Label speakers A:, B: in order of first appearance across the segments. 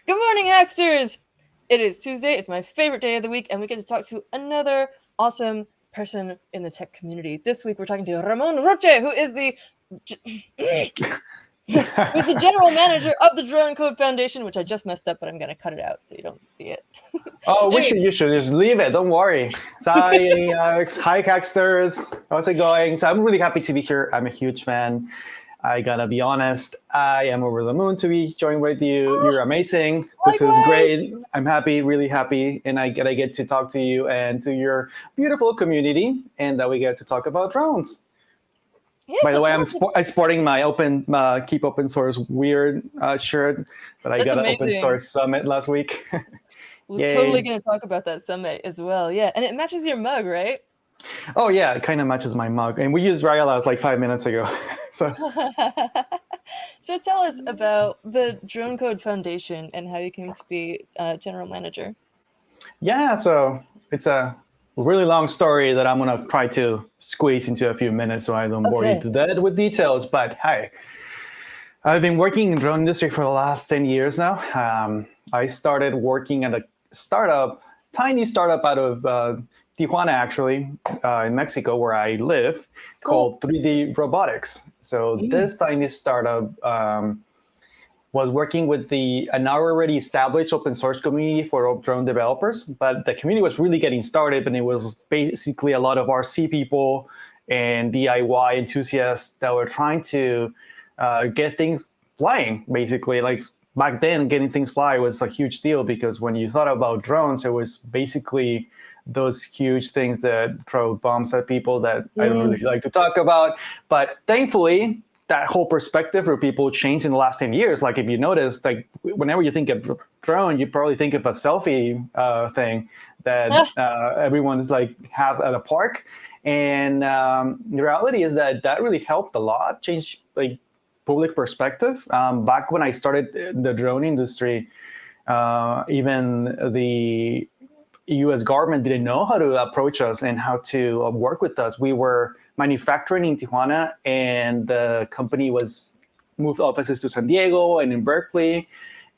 A: Good morning, Hacksters! It is Tuesday, it's my favorite day of the week, and we get to talk to another awesome person in the tech community. This week we're talking to Ramón Roche, who is the who's the general manager of the Dronecode Foundation, which I just messed up, but I'm going to cut it out so you don't see it.
B: Oh,
A: Anyway.
B: you should just leave it. Don't worry. So, hi, Hacksters. How's it going? So I'm really happy to be here. I'm a huge fan. I gotta be honest. I am over the moon to be joined with you. You're amazing. This is great. I'm happy, really happy, and I get to talk to you and to your beautiful community, and that we get to talk about drones.
A: Yes,
B: by the way, I'm sporting my Keep Open Source weird shirt that I got at Open Source Summit last week.
A: We're totally going to talk about that summit as well. Yeah, and it matches your mug, right?
B: Oh, yeah, it kind of matches my mug. And we used Rayala's like 5 minutes ago. So
A: tell us about the Dronecode Foundation and how you came to be general manager.
B: Yeah, so it's a really long story that I'm going to try to squeeze into a few minutes so I don't bore you to death with details. But hi, I've been working in the drone industry for the last 10 years now. I started working at a tiny startup out of Tijuana, actually, in Mexico, where I live, called 3D Robotics. So this tiny startup was working with an already established open source community for drone developers, but the community was really getting started, and it was basically a lot of RC people and DIY enthusiasts that were trying to get things flying, basically. Like back then, getting things fly was a huge deal because when you thought about drones, it was basically those huge things that throw bombs at people that I don't really like to talk about. But thankfully, that whole perspective for people changed in the last 10 years. Like if you notice, like whenever you think of drone, you probably think of a selfie thing that everyone's like have at a park. And the reality is that really helped a lot, changed like public perspective. Back when I started the drone industry, even the U.S. government didn't know how to approach us and how to work with us. We were manufacturing in Tijuana, and the company was moved offices to San Diego and in Berkeley,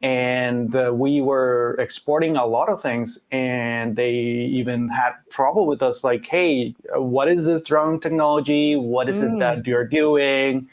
B: and we were exporting a lot of things, and they even had trouble with us, like, hey, what is this drone technology? What is it that you're doing?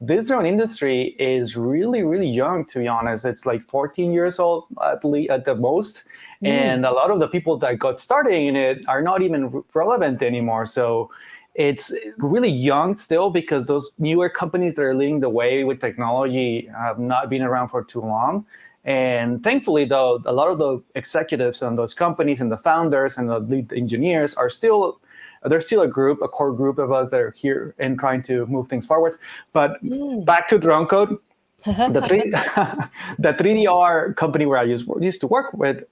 B: This drone industry is really, really young, to be honest. It's like 14 years old at the most. And a lot of the people that got started in it are not even relevant anymore. So it's really young still because those newer companies that are leading the way with technology have not been around for too long. And thankfully, though, a lot of the executives on those companies and the founders and the lead engineers are still there's still a core group of us that are here and trying to move things forward. But back to Dronecode, the 3DR company where I used to work with,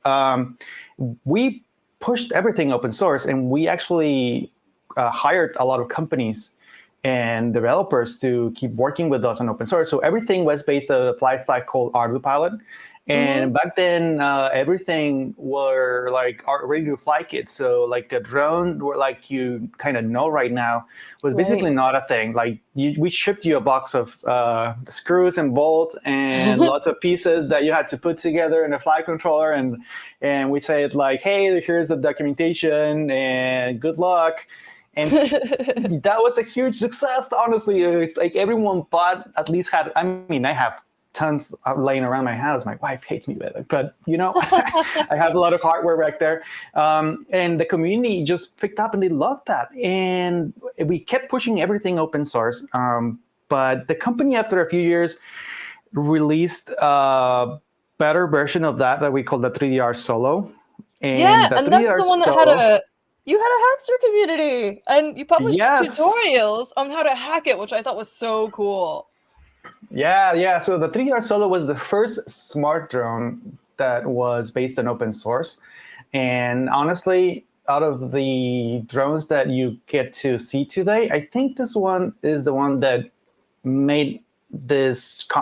B: we pushed everything open source, and we actually hired a lot of companies and developers to keep working with us on open source. So everything was based on a flight stack called ArduPilot. And back then, everything were like ready to fly kits. So like a drone, like you kind of know right now, was basically not a thing. Like we shipped you a box of screws and bolts and lots of pieces that you had to put together in a flight controller. And we said like, hey, here's the documentation and good luck. And that was a huge success, honestly. It's like everyone bought, at least had, I have tons laying around my house. My wife hates me with it, but I have a lot of hardware back there. And the community just picked up and they loved that. And we kept pushing everything open source. But the company, after a few years, released a better version of that we call the 3DR Solo.
A: And that's the one that you had a Hackster community, and you published tutorials on how to hack it, which I thought was so cool.
B: Yeah. So the 3DR Solo was the first smart drone that was based on open source. And honestly, out of the drones that you get to see today, I think this one is the one that made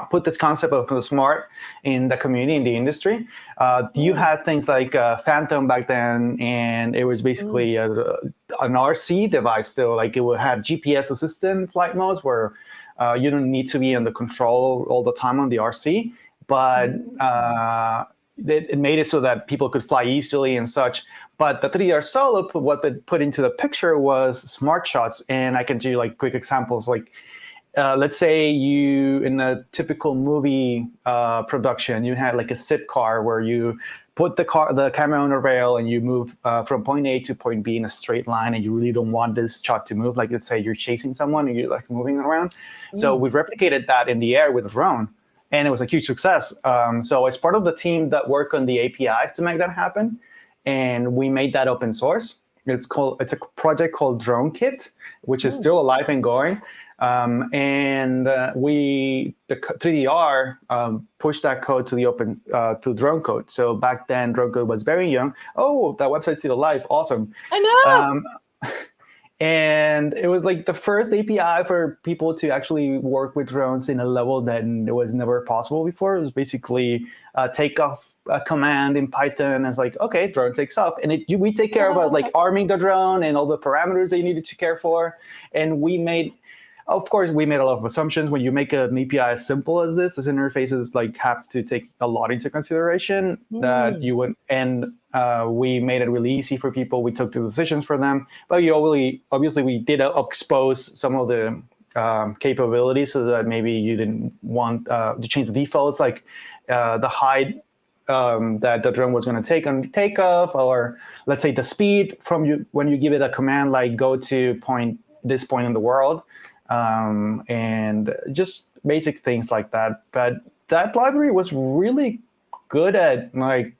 B: put this concept of smart in the community, in the industry. You had things like Phantom back then, and it was basically an RC device still. Like it would have GPS assistant flight modes where you don't need to be on the control all the time on the RC. but it made it so that people could fly easily and such. But the 3DR Solo, what they put into the picture was smart shots. And I can do like quick examples. Like, let's say you, in a typical movie production, you had like a sit car where you put the camera on a rail and you move from point A to point B in a straight line, and you really don't want this shot to move. Like, let's say you're chasing someone and you're like moving around. So we replicated that in the air with a drone, and it was a huge success. So as part of the team that worked on the APIs to make that happen, and we made that open source. It's a project called DroneKit, which is still alive and going. The 3DR pushed that code to the open to Dronecode. So back then, Dronecode was very young. Oh, that website's still alive! Awesome.
A: I know.
B: And it was like the first API for people to actually work with drones in a level that it was never possible before. It was basically take off a command in Python. It's like, okay, drone takes off, and we take care of like arming the drone and all the parameters that you needed to care for. And we made a lot of assumptions. When you make an API as simple as this interfaces like have to take a lot into consideration that you would. And we made it really easy for people. We took the decisions for them, but obviously we did expose some of the capabilities so that maybe you didn't want to change the defaults, like the height that the drone was going to take on takeoff, or let's say the speed from when you give it a command like go to this point in the world, and just basic things like that. But that library was really good at like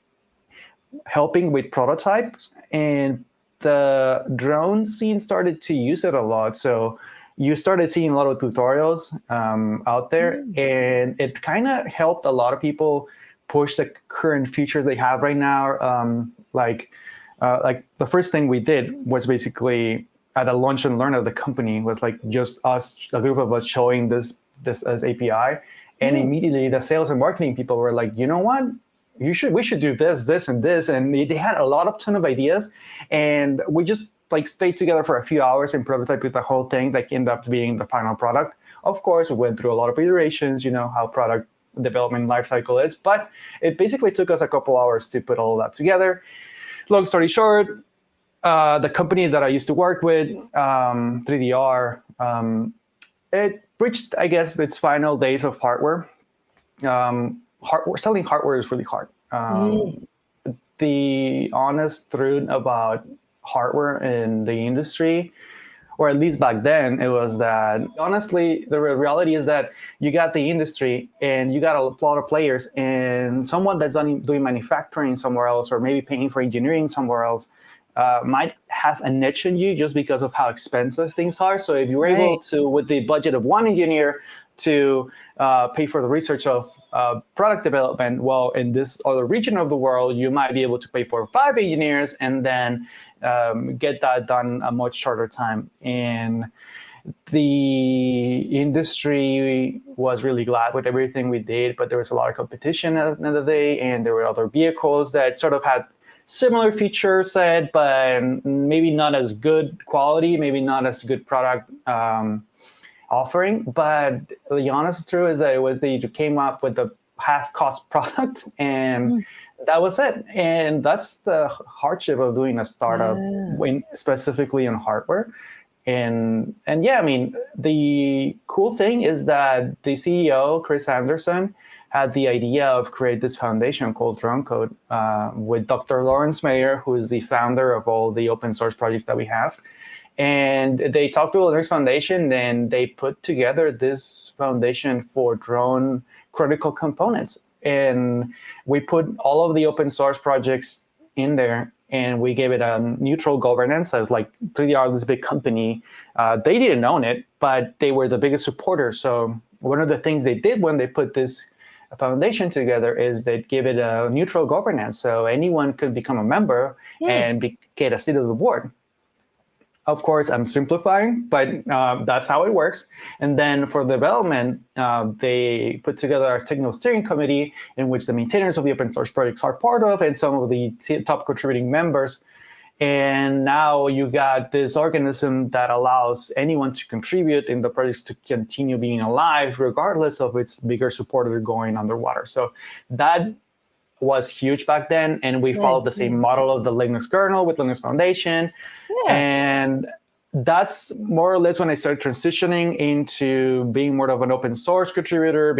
B: helping with prototypes, and the drone scene started to use it a lot. So you started seeing a lot of tutorials out there, and it kind of helped a lot of people push the current features they have right now. Like the first thing we did was basically at a lunch and learn of the company was like just us, a group of us showing this as API, and immediately the sales and marketing people were like, you know what? We should do this, and this, and they had a ton of ideas, and we just like stayed together for a few hours and prototyped the whole thing that ended up being the final product. Of course, we went through a lot of iterations, how product development lifecycle is, but it basically took us a couple hours to put all of that together. Long story short, the company that I used to work with, 3DR, it reached, I guess, its final days of hardware. Selling hardware is really hard. The honest truth about hardware in the industry, or at least back then, it was that honestly, the reality is that you got the industry and you got a lot of players, and someone that's doing manufacturing somewhere else, or maybe paying for engineering somewhere else, might have a niche in you just because of how expensive things are. So if you're able to, with the budget of one engineer, to pay for the research of product development, well, in this other region of the world, you might be able to pay for 5 engineers and then get that done a much shorter time. And the industry was really glad with everything we did, but there was a lot of competition at the end of the day, and there were other vehicles that sort of had similar feature set, but maybe not as good quality, maybe not as good product offering. But the honest truth is that they came up with the half-cost product, and that was it. And that's the hardship of doing a startup, specifically in hardware. And yeah, I mean, the cool thing is that the CEO, Chris Anderson, had the idea of create this foundation called Dronecode with Dr. Lawrence Mayer, who is the founder of all the open source projects that we have. And they talked to the Linux Foundation, and they put together this foundation for drone critical components. And we put all of the open source projects in there, and we gave it a neutral governance. I was like, 3DR, this big company, they didn't own it, but they were the biggest supporter. So one of the things they did when they put this foundation together is they give it a neutral governance. So anyone could become a member and get a seat of the board. Of course, I'm simplifying, but that's how it works. And then for development, they put together a technical steering committee in which the maintainers of the open source projects are part of, and some of the top contributing members. And now you got this organism that allows anyone to contribute in the projects to continue being alive, regardless of its bigger supporter going underwater. So that was huge back then. And we followed the same model of the Linux kernel with Linux Foundation.
A: Yeah.
B: And that's more or less when I started transitioning into being more of an open source contributor.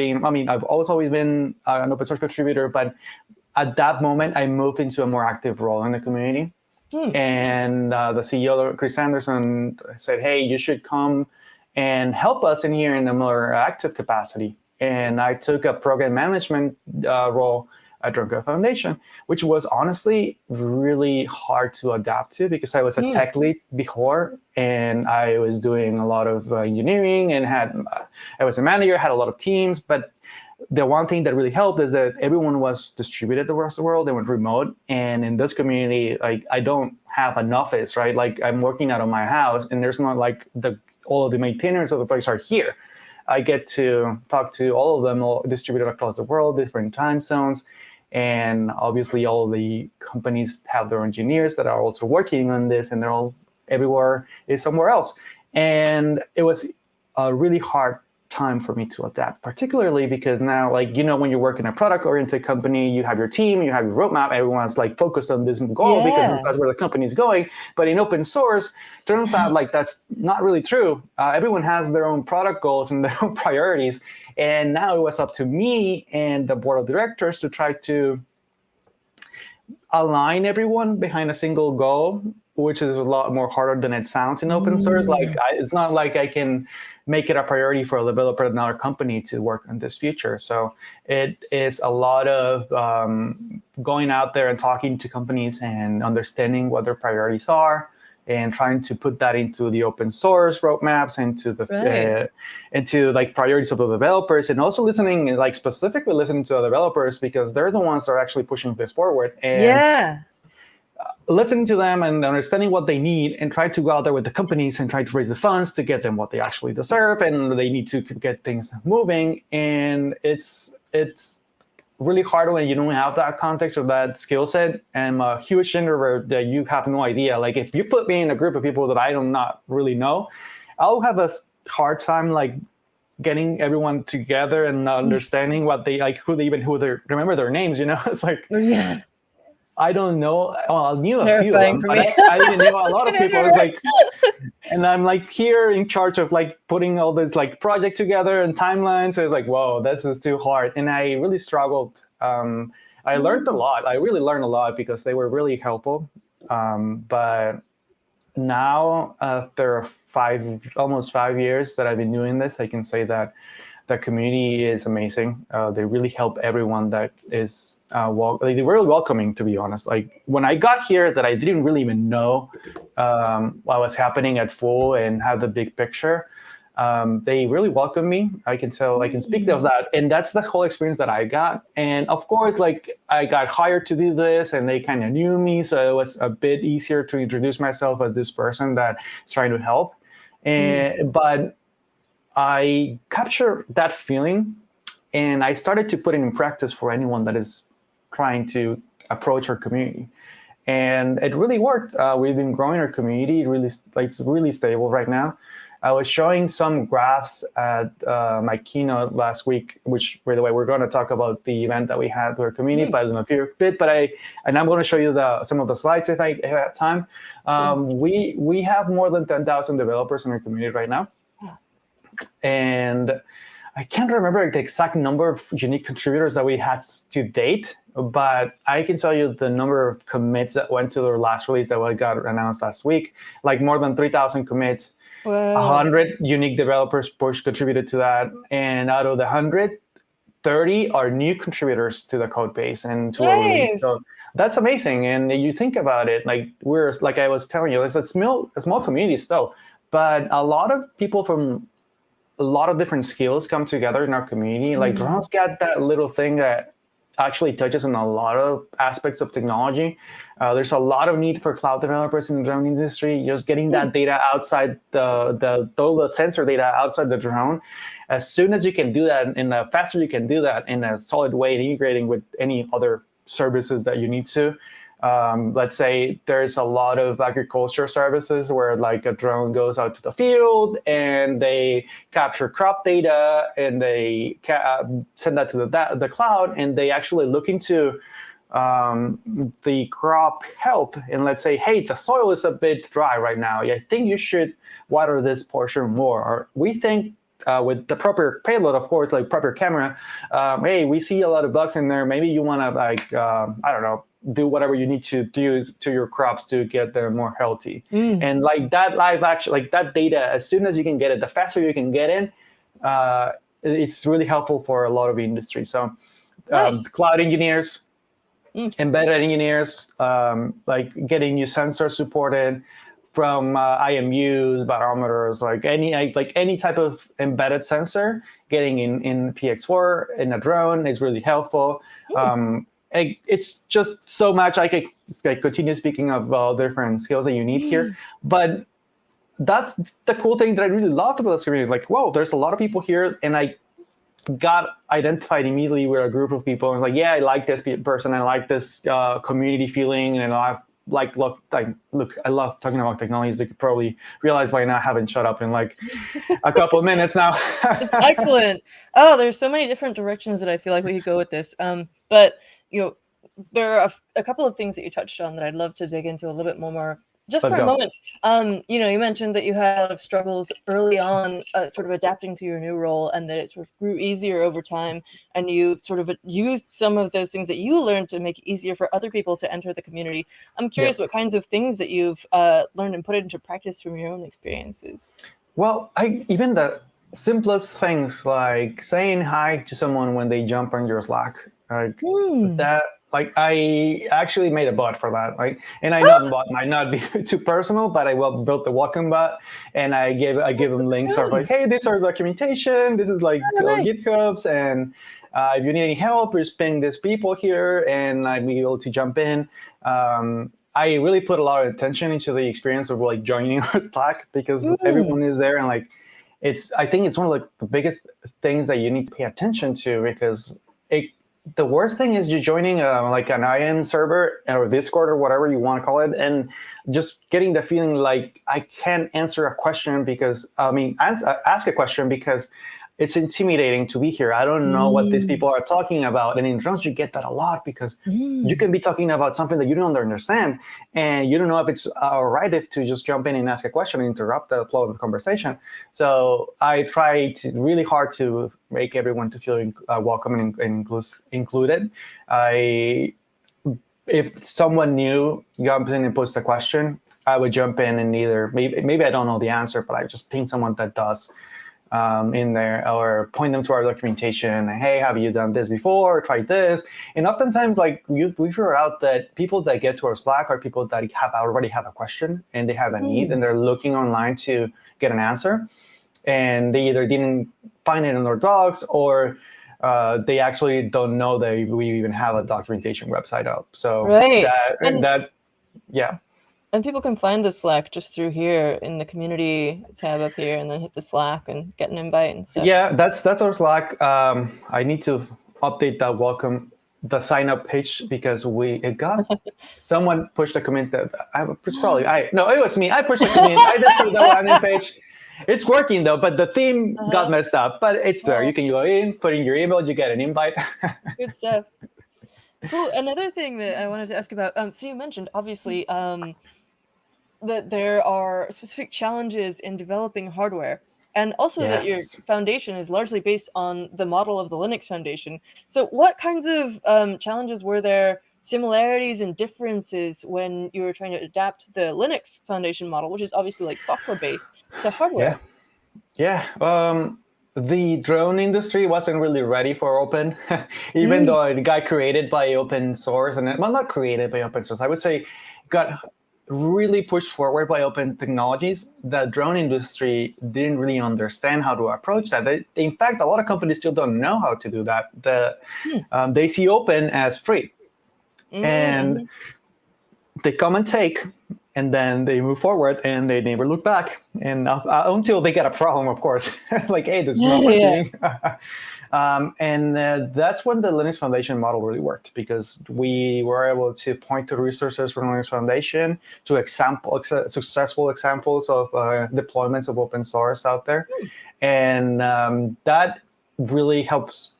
B: I've always been an open source contributor, but at that moment, I moved into a more active role in the community. And the CEO, Chris Anderson, said, hey, you should come and help us in here in a more active capacity. And I took a program management role at Dronecode Foundation, which was honestly really hard to adapt to because I was a tech lead before, and I was doing a lot of engineering and I was a manager, had a lot of teams, but the one thing that really helped is that everyone was distributed across the world. They went remote. And in this community, like I don't have an office, right? Like I'm working out of my house and there's not like all of the maintainers of the place are here. I get to talk to all of them, all distributed across the world, different time zones. And obviously all of the companies have their engineers that are also working on this, and they're all everywhere is somewhere else. And it was a really hard time for me to adapt, particularly because now, like, when you work in a product-oriented company, you have your team, you have your roadmap, everyone's like focused on this goal because that's where the company is going. But in open source, turns out like that's not really true. Everyone has their own product goals and their own priorities. And now it was up to me and the board of directors to try to align everyone behind a single goal, which is a lot more harder than it sounds in open source. Like it's not like I can make it a priority for a developer at another company to work on this feature. So it is a lot of going out there and talking to companies and understanding what their priorities are and trying to put that into the open source roadmaps, into like priorities of the developers, and also specifically listening to the developers because they're the ones that are actually pushing this forward. And listening to them and understanding what they need and try to go out there with the companies and try to raise the funds to get them what they actually deserve, and they need to get things moving. And it's really hard when you don't have that context or that skill set. I'm a huge introvert that you have no idea. Like if you put me in a group of people that I do not really know, I'll have a hard time like getting everyone together and understanding what they like, who they remember their names. It's like I don't know. Well, I knew a few of them, but I didn't know a lot of people. It's like, and I'm like here in charge of like putting all this like project together and timelines. So it's like, whoa, this is too hard. And I really struggled. I learned a lot. I really learned a lot because they were really helpful. But now, after almost 5 years that I've been doing this, I can say that the community is amazing. They really help everyone that is they're really welcoming, to be honest. Like when I got here, that I didn't really even know what was happening at full and have the big picture. They really welcome me. I can speak of that. And that's the whole experience that I got. And of course, like I got hired to do this and they kind of knew me. So it was a bit easier to introduce myself as this person that's trying to help. But I captured that feeling and I started to put it in practice for anyone that is trying to approach our community. And it really worked. We've been growing our community. It's really stable right now. I was showing some graphs at my keynote last week, which, by the way, we're going to talk about the event that we had with our community, but in a bit. But I'm going to show you some of the slides if I have time. We have more than 10,000 developers in our community right now. And I can't remember the exact number of unique contributors that we had to date, but I can tell you the number of commits that went to their last release that got announced last week, like more than 3,000 commits. 100 unique developers contributed to that. And out of the 100, 30 are new contributors to the code base and to our release. So that's amazing. And you think about it, like I was telling you, it's a small community still, but a lot of people from a lot of different skills come together in our community. Like Drone's got that little thing that actually touches on a lot of aspects of technology. There's a lot of need for cloud developers in the drone industry, just getting that data outside the sensor data outside the drone. As soon as you can do that, and the faster you can do that in a solid way, and integrating with any other services that you need to, Let's say there's a lot of agriculture services where like a drone goes out to the field and they capture crop data and they send that to the cloud, and they actually look into the crop health, and let's say, hey, the soil is a bit dry right now. I think you should water this portion more. Or we think with the proper payload, of course, like proper camera, hey, we see a lot of bugs in there. Maybe you want to like, I don't know, do whatever you need to do to your crops to get them more healthy. And like that live action, like that data, as soon as you can get it, the faster you can get in, it's really helpful for a lot of industry. So
A: Nice.
B: cloud engineers, embedded engineers, like getting new sensors supported from IMUs, barometers, like any type of embedded sensor, getting in PX4 in a drone is really helpful. It's just so much. I could continue speaking of different skills that you need here, but that's the cool thing that I really love about this community. Like, whoa, there's a lot of people here, and I got identified immediately with a group of people. And like, yeah, I like this person. I like this community feeling, and I look, I love talking about technologies. You could probably realize by now I haven't shut up in like a couple of minutes now.
A: It's excellent. Oh, there's so many different directions that I feel like we could go with this. But you know, there are a couple of things that you touched on that I'd love to dig into a little bit more. Just
B: Let's
A: for a
B: go.
A: moment, you know, you mentioned that you had a lot of struggles early on, sort of adapting to your new role, and that it sort of grew easier over time. And you sort of used some of those things that you learned to make it easier for other people to enter the community. I'm curious what kinds of things that you've learned and put into practice from your own experiences.
B: Well, even the simplest things like saying hi to someone when they jump on your Slack, like that. Like I actually made a bot for that. Like, and I know the bot might not be too personal, but I built the welcome bot, and I give them links of like, hey, this is our documentation. This is like GitHubs, and if you need any help, just ping these people here, and I'd be able to jump in. I really put a lot of attention into the experience of like joining our Slack, because everyone is there, and like I think it's one of like the biggest things that you need to pay attention to, because the worst thing is you joining like an IM server or Discord or whatever you want to call it, and just getting the feeling like I can't answer a question because, ask a question because it's intimidating to be here. I don't know what these people are talking about. And in drones, you get that a lot because you can be talking about something that you don't understand, and you don't know if it's all right to just jump in and ask a question and interrupt the flow of the conversation. So I try really hard to make everyone to feel welcome and included. If someone new jumps in and posts a question, I would jump in and either maybe I don't know the answer, but I just ping someone that does. In there, or point them to our documentation. Hey, have you done this before? Try this. And oftentimes, like we figure out that people that get to our Slack are people that already have a question and they have a need, and they're looking online to get an answer, and they either didn't find it in their docs, or they actually don't know that we even have a documentation website up. So yeah.
A: And people can find the Slack just through here in the community tab up here, and then hit the Slack and get an invite and stuff.
B: Yeah, that's our Slack. I need to update that welcome, the sign up page, because someone pushed a comment that it was me. I pushed a comment. I just saw the landing page. It's working though, but the theme got messed up. But it's there. You can go in, put in your email, you get an invite.
A: Good stuff. Cool. Another thing that I wanted to ask about. So you mentioned obviously that there are specific challenges in developing hardware, and also that your foundation is largely based on the model of the Linux Foundation. So what kinds of challenges were there, similarities and differences when you were trying to adapt the Linux Foundation model, which is obviously like software-based, to hardware?
B: Yeah. The drone industry wasn't really ready for open, even though it got created by open source, and not created by open source, I would say got really pushed forward by open technologies. The drone industry didn't really understand how to approach that. In fact, a lot of companies still don't know how to do that. They see open as free, and they come and take, and then they move forward, and they never look back. And until they get a problem, of course, like, hey, this is not working. That's when the Linux Foundation model really worked, because we were able to point to resources from Linux Foundation to successful examples of deployments of open source out there. And that really helps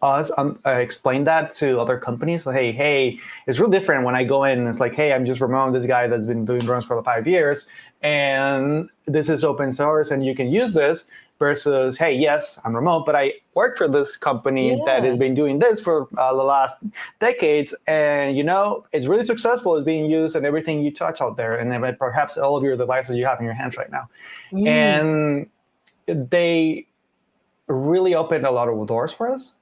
B: us explain that to other companies. Like, hey, it's real different when I go in and it's like, hey, I'm just Ramon, this guy that's been doing drones for 5 years, and this is open source and you can use this, versus, hey, yes, I'm Ramon, but I work for this company that has been doing this for the last decades, and it's really successful. It's being used in everything you touch out there, and perhaps all of your devices you have in your hands right now. And they really opened a lot of doors for us,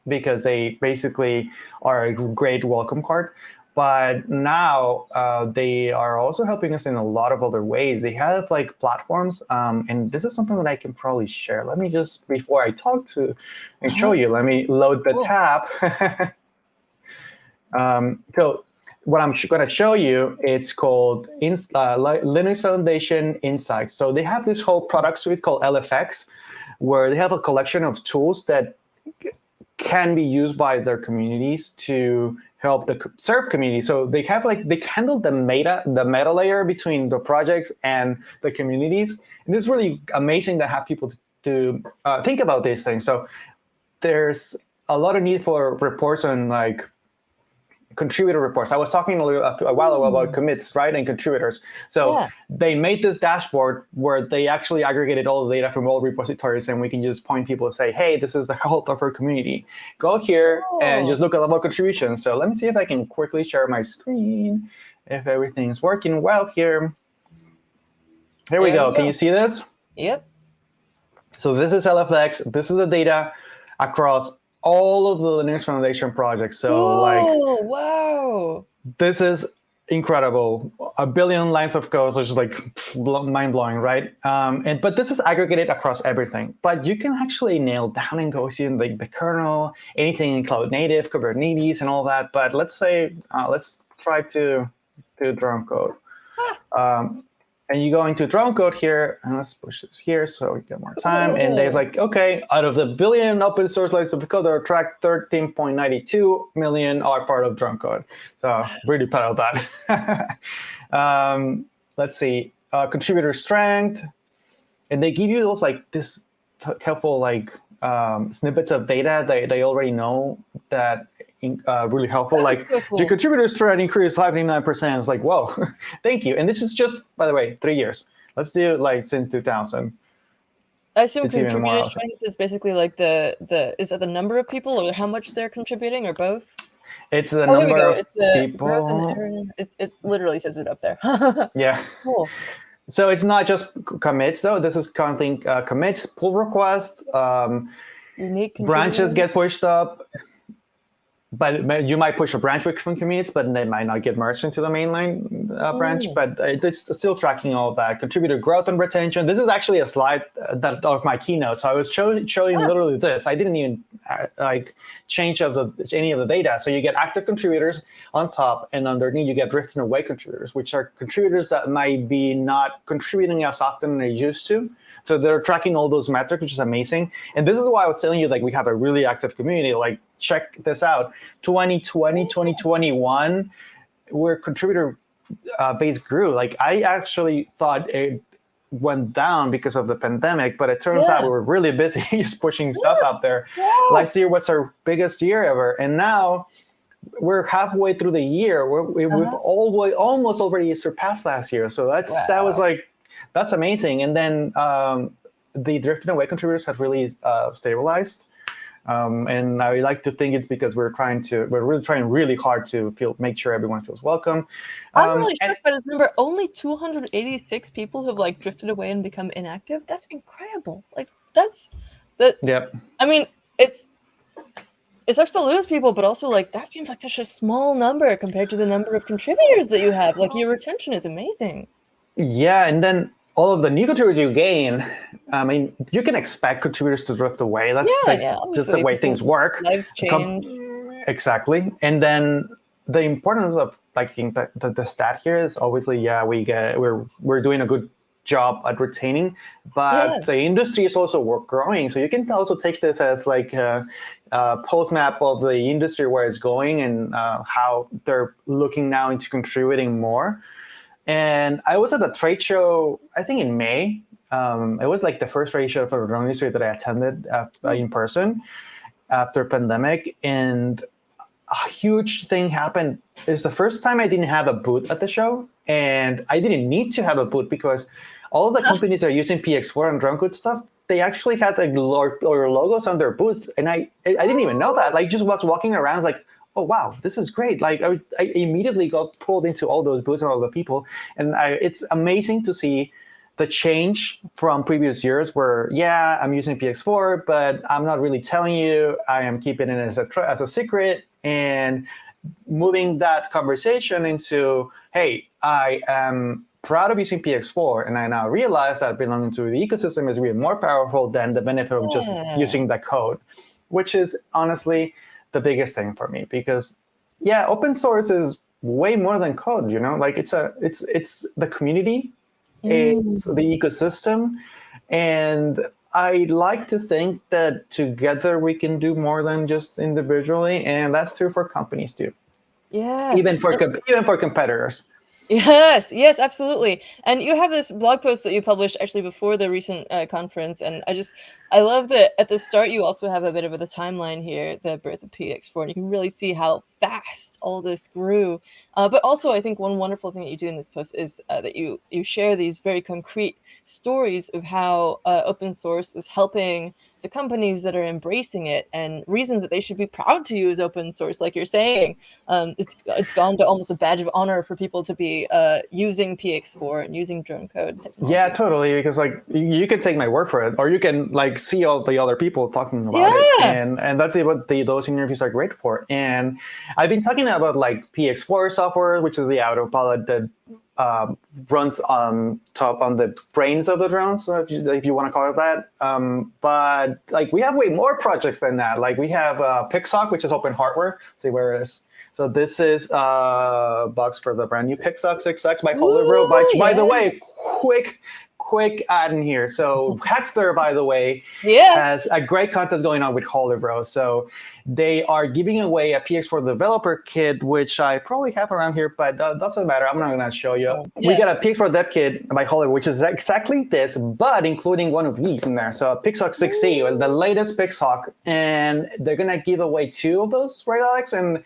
B: because they basically are a great welcome card. But now they are also helping us in a lot of other ways. They have like platforms, and this is something that I can probably share. Let me just, before I talk to and show you, let me load the tab. So what I'm going to show you, it's called Linux Foundation Insights. So they have this whole product suite called LFX, where they have a collection of tools that can be used by their communities to help the serve community. So they have they handle the meta layer between the projects and the communities. And it's really amazing to have people to think about these things. So there's a lot of need for reports on contributor reports. I was talking a while ago about commits, right, and contributors. So they made this dashboard where they actually aggregated all the data from all repositories, and we can just point people and say, hey, this is the health of our community. Go here and just look at about contributions. So let me see if I can quickly share my screen, if everything's working well here. Here we go. Can you see this?
A: Yep.
B: So this is LFX. This is the data across all of the Linux Foundation projects. So
A: wow,
B: this is incredible. 1 billion lines of code, which is mind blowing, right? But this is aggregated across everything. But you can actually nail down and go see the kernel, anything in cloud native, Kubernetes, and all that. But let's try to do Dronecode. And you go into Dronecode here, and let's push this here so we get more time. And there's okay, out of the billion open source lines of code that are tracked, 13.92 million are part of Dronecode. So really proud of that. Let's see, contributor strength. And they give you those this helpful snippets of data that they already know that really helpful. So cool. The contributors trend increased 59%. It's whoa, thank you. And this is just, by the way, 3 years. Let's do since 2000.
A: I assume contributor strength is basically is that the number of people or how much they're contributing, or both?
B: It's the number of people.
A: It literally says it up there.
B: Yeah.
A: Cool.
B: So it's not just commits though. This is counting commits, pull requests,
A: unique
B: branches get pushed up. But you might push a branch from commits, but they might not get merged into the mainline branch. But it's still tracking all of that. Contributor growth and retention. This is actually a slide of my keynote. So I was showing literally this. I didn't even change any of the data. So you get active contributors on top, and underneath you get drifting away contributors, which are contributors that might be not contributing as often as they used to. So they're tracking all those metrics, which is amazing. And this is why I was telling you, we have a really active community. Check this out. 2020, 2021, where contributor base grew. I actually thought it went down because of the pandemic, but it turns out we were really busy just pushing stuff out there. Last year was our biggest year ever. And now we're halfway through the year. We've almost already surpassed last year. So that was that's amazing. And then the drifting away contributors have really stabilized. And I like to think it's because we're really trying really hard to make sure everyone feels welcome.
A: I'm really shocked by this number. Only 286 people have drifted away and become inactive. That's incredible.
B: Yep.
A: I mean, it sucks to lose people, but also that seems like such a small number compared to the number of contributors that you have. Your retention is amazing. Yeah,
B: and then all of the new contributors you gain, I mean, you can expect contributors to drift away. That's just the way things work.
A: Lives change.
B: Exactly. And then the importance of the stat here is obviously, we're doing a good job at retaining, but
A: Yeah.
B: the industry is also growing. So you can also take this as like a post map of the industry, where it's going, and how they're looking now into contributing more. And I was at a trade show, I think in May. It was like the first trade show for the drone industry that I attended in person after pandemic. And a huge thing happened. It's the first time I didn't have a booth at the show, and I didn't need to have a booth because all the companies that are using PX4 and DroneKit stuff, they actually had like or logos on their booths, and I didn't even know that. Like, just was walking around, I was like, oh wow, this is great. Like I immediately got pulled into all those booths and all the people, and it's amazing to see the change from previous years where, yeah, I'm using PX4, but I'm not really telling you. I am keeping it as a secret, and moving that conversation into, hey, I am proud of using PX4, and I now realize that belonging to the ecosystem is even more powerful than the benefit of just using the code, which is honestly the biggest thing for me. Because, yeah, open source is way more than code. Like it's the community. It's the ecosystem, and I like to think that together we can do more than just individually, and that's true for companies too.
A: Yeah.
B: Even for competitors.
A: Yes, absolutely. And you have this blog post that you published actually before the recent conference, and I love that at the start you also have a bit of the timeline here, the birth of PX4, and you can really see how fast all this grew. But also, I think one wonderful thing that you do in this post is that you share these very concrete stories of how open source is helping the companies that are embracing it, and reasons that they should be proud to use open source. Like you're saying, it's gone to almost a badge of honor for people to be using PX4 and using Dronecode technology.
B: Yeah, totally. Because like you can take my word for it, or you can like see all the other people talking about it, and that's what those interviews are great for. And I've been talking about like PX4 software, which is the autopilot that runs on top on the brains of the drones, so if you want to call it that. But like we have way more projects than that. Like we have PixHawk, which is open hardware. Let's see where it is. So this is a box for the brand new PixHawk 6X by Holybro. By the way, quick add in here. So Hackster, by the way, has a great contest going on with Holybro. So they are giving away a PX4 Developer Kit, which I probably have around here, but doesn't matter. I'm not going to show you. We got a PX4 Dev Kit by Holybro, which is exactly this, but including one of these in there. So a PixHawk 6E, the latest PixHawk, and they're going to give away 2 of those, right, Alex? And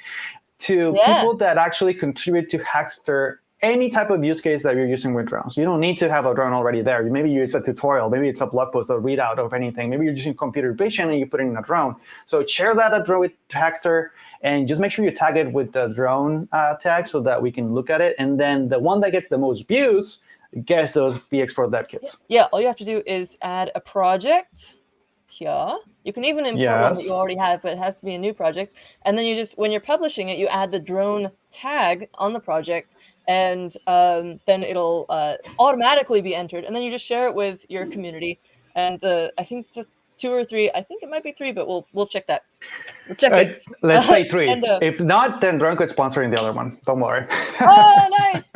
B: to people that actually contribute to Hackster, any type of use case that you're using with drones. You don't need to have a drone already there. Maybe it's a tutorial, maybe it's a blog post or readout of anything. Maybe you're using computer vision and you put it in a drone. So share that with Hackster, and just make sure you tag it with the drone tag so that we can look at it. And then the one that gets the most views gets those PX4 dev kits.
A: Yeah, all you have to do is add a project here. You can even import one that you already have, but it has to be a new project. And then you just, when you're publishing it, you add the drone tag on the project, and then it'll automatically be entered. And then you just share it with your community. And I think the 2 or 3, I think it might be 3, but we'll check that. We'll check it.
B: Let's say 3. And, if not, then DroneKode's sponsoring the other one. Don't worry.
A: Oh, nice.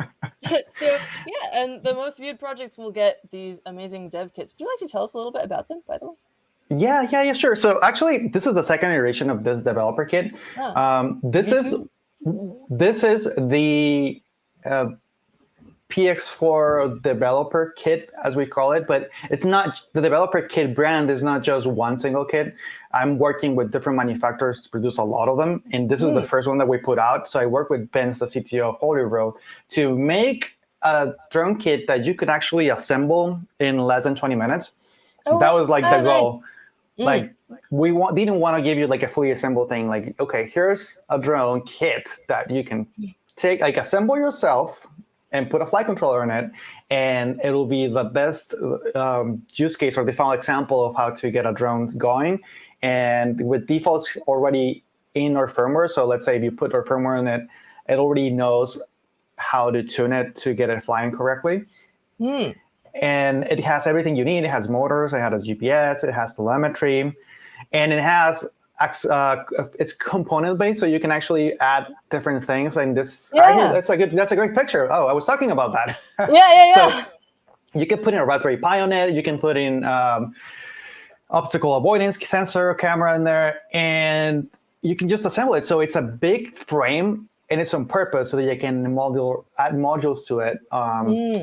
A: So yeah, and the most viewed projects will get these amazing dev kits. Would you like to tell us a little bit about them, by the way?
B: Yeah, sure. So actually, this is the second iteration of this developer kit. This is the PX4 Developer Kit, as we call it, but it's not, the Developer Kit brand is not just one single kit. I'm working with different manufacturers to produce a lot of them, and this is the first one that we put out. So I work with Benz, the CTO of Holybro, to make a drone kit that you could actually assemble in less than 20 minutes. That was like the goal. Like we didn't want to give you like a fully assembled thing. Like, okay, here's a drone kit that you can take, like assemble yourself and put a flight controller in it, and it'll be the best use case or the final example of how to get a drone going. And with defaults already in our firmware, so let's say if you put our firmware in it, it already knows how to tune it to get it flying correctly. And it has everything you need. It has motors, it has GPS, it has telemetry, and it has it's component based, so you can actually add different things. And this, that's a great picture. Oh, I was talking about that.
A: Yeah.
B: You can put in a Raspberry Pi on it. You can put in obstacle avoidance sensor camera in there, and you can just assemble it. So it's a big frame, and it's on purpose so that you can add modules to it.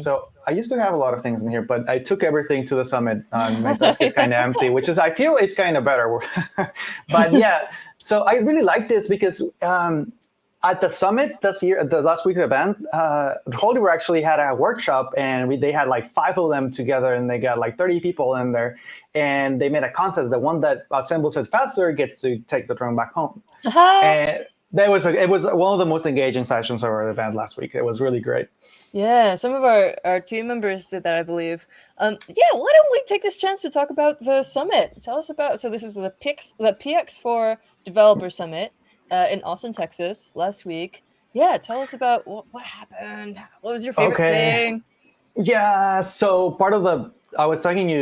B: So I used to have a lot of things in here, but I took everything to the summit. My desk is kind of empty, which is, I feel it's kind of better. But yeah, so I really like this because at the summit this year, the last week's event, Holybro actually had a workshop, and they had like 5 of them together, and they got like 30 people in there, and they made a contest. The one that assembles it faster gets to take the drone back home. And it was one of the most engaging sessions of our event last week. It was really great.
A: Yeah, some of our team members did that, I believe. Yeah, why don't we take this chance to talk about the summit? Tell us about. So this is the PX4 Developer Summit in Austin, Texas, last week. Yeah, tell us about what happened. What was your favorite thing?
B: Yeah, so part of I was talking to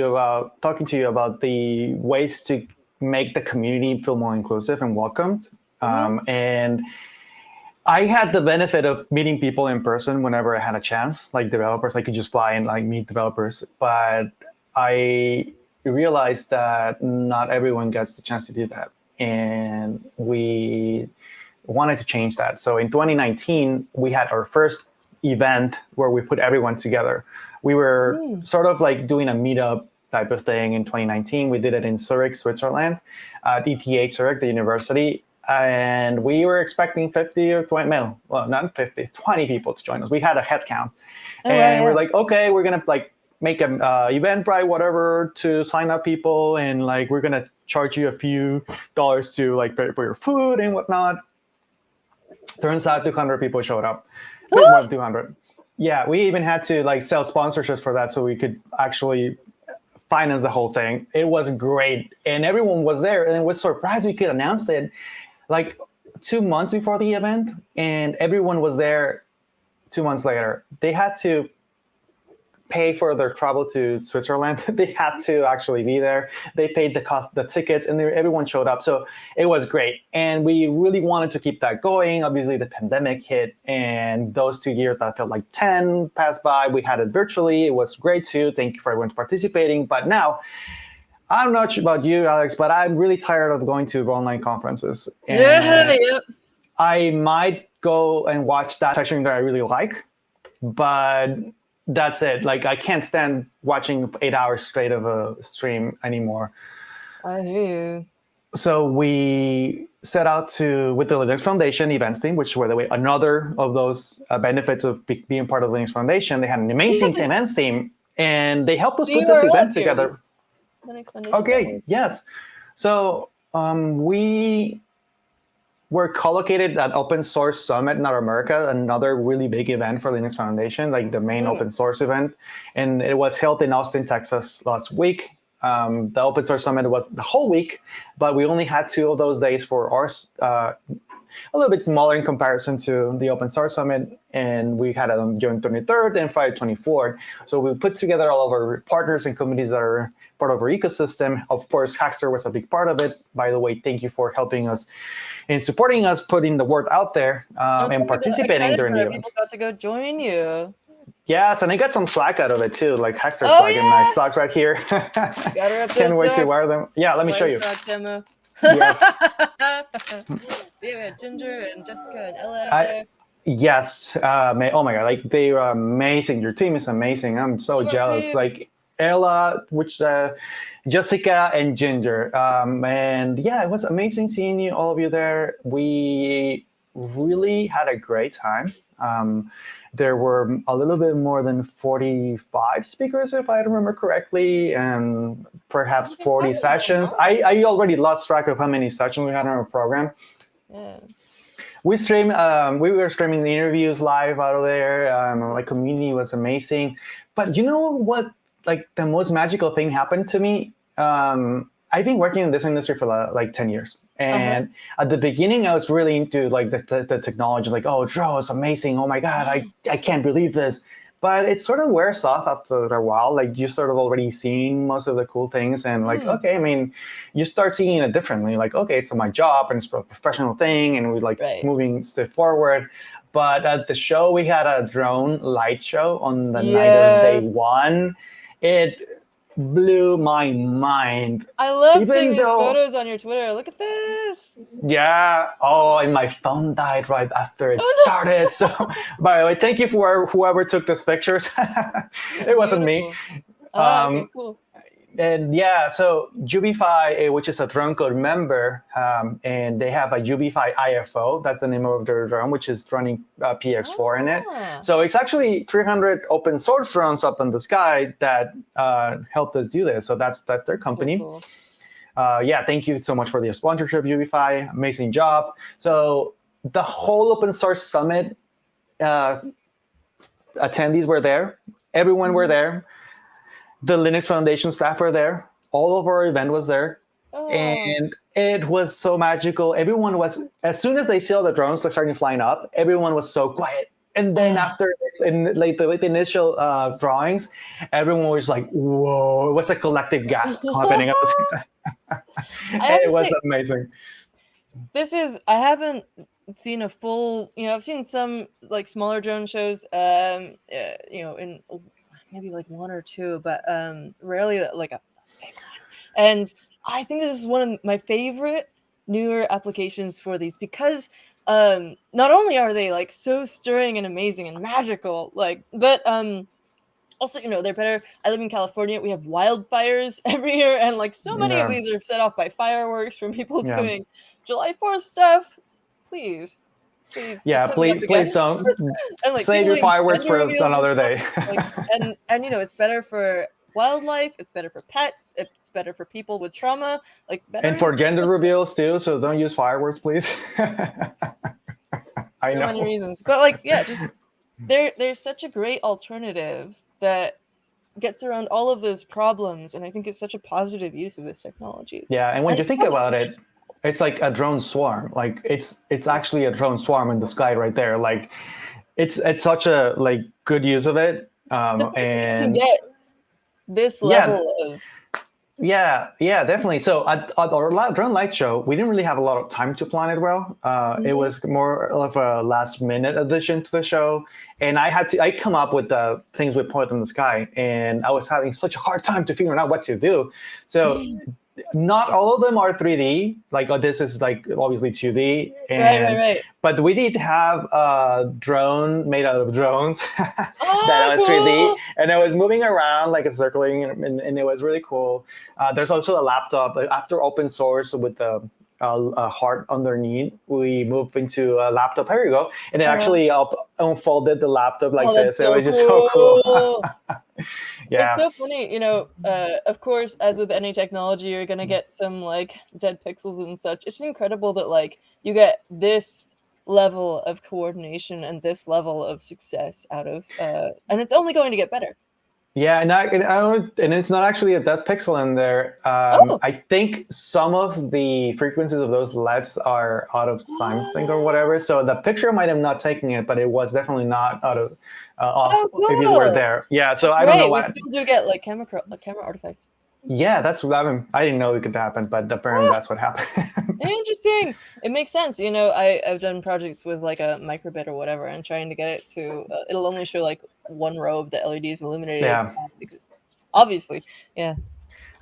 B: you about the ways to make the community feel more inclusive and welcomed. And I had the benefit of meeting people in person whenever I had a chance, like developers. I could just fly and like meet developers, but I realized that not everyone gets the chance to do that, and we wanted to change that. So in 2019, we had our first event where we put everyone together. We were sort of like doing a meetup type of thing in 2019. We did it in Zurich, Switzerland, at ETH Zurich, the university. And we were expecting 50 or 20, well, not 50, 20 people to join us. We had a head count. We're like, okay, we're going to like make an Eventbrite, whatever, to sign up people. And like, we're going to charge you a few dollars to like pay for your food and whatnot. Turns out 200 people showed up. A bit more than 200. Yeah, we even had to like sell sponsorships for that so we could actually finance the whole thing. It was great. And everyone was there, and it was surprised we could announce it like 2 months before the event, and everyone was there 2 months later. They had to pay for their travel to Switzerland. They had to actually be there. They paid the cost, the tickets, and everyone showed up. So it was great. And we really wanted to keep that going. Obviously, the pandemic hit, and those 2 years that felt like 10 passed by. We had it virtually. It was great too. Thank you for everyone participating. But now, I'm not sure about you, Alex, but I'm really tired of going to online conferences. And I might go and watch that session that I really like, but that's it. Like, I can't stand watching 8 hours straight of a stream anymore.
A: I hear you. So
B: we set out with the Linux Foundation events team, which, by the way, another of those benefits of being part of the Linux Foundation. They had an amazing events team, and they helped us put this event together. Okay, yes. So we were co-located at Open Source Summit North America, another really big event for Linux Foundation, like the main open source event. And it was held in Austin, Texas last week. The Open Source Summit was the whole week, but we only had 2 of those days for ours, a little bit smaller in comparison to the Open Source Summit. And we had it on June 23rd and Friday 24th. So we put together all of our partners and communities that are part of our ecosystem. Of course, Hackster was a big part of it. By the way, thank you for helping us and supporting us, putting the word out there and participating during the event.
A: People got to go join you.
B: Yes, and I got some swag out of it too, like Hackster swag and my socks right here. Can't wait to wear them. Yeah, let me show you.
A: Demo.
B: Yes.
A: We had Ginger and Jessica and Ella there.
B: Yes. Oh my God, like they are amazing. Your team is amazing. I'm so jealous. Like Ella, Jessica and Ginger. And yeah, it was amazing seeing all of you there. We really had a great time. There were a little bit more than 45 speakers, if I remember correctly, and perhaps 40 sessions. I already lost track of how many sessions we had on our program.
A: Yeah.
B: We were streaming the interviews live out of there. My community was amazing. But you know what? Like the most magical thing happened to me. I've been working in this industry for like 10 years. And at the beginning, I was really into like the technology, like, oh, drone is amazing. Oh my God, I can't believe this. but it sort of wears off after a while. Like you sort of already seeing most of the cool things, and like, okay, I mean, you start seeing it differently. Like, okay, it's my job and it's a professional thing, and we like moving step forward. But at the show, we had a drone light show on the night of day one. It blew my mind.
A: I love seeing these photos on your Twitter. Look at this.
B: Yeah. Oh, and my phone died right after it started. So, by the way, thank you for whoever took those pictures. It wasn't me.
A: Okay, cool.
B: And yeah, so UBFi, which is a Dronecode member, and they have a UBFi IFO. That's the name of their drone, which is running PX4 in it. So it's actually 300 open source drones up in the sky that helped us do this. So that's their company. So cool. Yeah, thank you so much for the sponsorship, UBFi. Amazing job. So the whole open source summit attendees were there. Everyone were there. The Linux Foundation staff were there. All of our event was there. And it was so magical. Everyone was, as soon as they saw the drones starting flying up, everyone was so quiet. And then after the initial drawings, everyone was like, whoa. It was a collective gasp happening at the same time. It was amazing.
A: I haven't seen a full, I've seen some like smaller drone shows, in maybe like one or two, but rarely like a big one. And I think this is one of my favorite newer applications for these because not only are they like so stirring and amazing and magical, but also, they're better. I live in California. We have wildfires every year, and like so many of these are set off by fireworks from people doing July 4th stuff. Please.
B: Yeah, please don't. And, like, save your fireworks for another day.
A: and it's better for wildlife. It's better for pets. It's better for people with trauma.
B: And for gender reveals too. So don't use fireworks, please. I know.
A: So many reasons, but just there's such a great alternative that gets around all of those problems, and I think it's such a positive use of this technology.
B: Yeah, and when you think about it. It's like a drone swarm. Like it's actually a drone swarm in the sky right there. Like it's such a good use of it. And
A: get this level of
B: yeah, definitely. So at our drone light show, we didn't really have a lot of time to plan it well. It was more of a last minute addition to the show, and I come up with the things we put in the sky, and I was having such a hard time to figure out what to do. So. Not all of them are 3D. This is obviously 2D. And,
A: right.
B: But we did have a drone made out of drones that was 3D, and it was moving around like it's circling, and it was really cool. There's also a laptop after open source with a heart underneath. We moved into a laptop. Here you go, and it actually unfolded the laptop like this.
A: So
B: it was just so cool.
A: Yeah, it's so funny. Of course, as with any technology, you're gonna get some dead pixels and such. It's incredible that you get this level of coordination and this level of success out of, and it's only going to get better.
B: Yeah, and it's not actually a dead pixel in there. I think some of the frequencies of those LEDs are out of time sync or whatever. So the picture might have not taken it, but it was definitely not out of off if you were there. Yeah, so I don't know why.
A: We still do get camera artifacts.
B: Yeah, that's what happened. I didn't know it could happen, but apparently that's what happened.
A: Interesting. It makes sense. I've done projects with a microbit or whatever, and trying to get it to it'll only show one row of the LEDs illuminated.
B: Yeah.
A: Obviously. Yeah.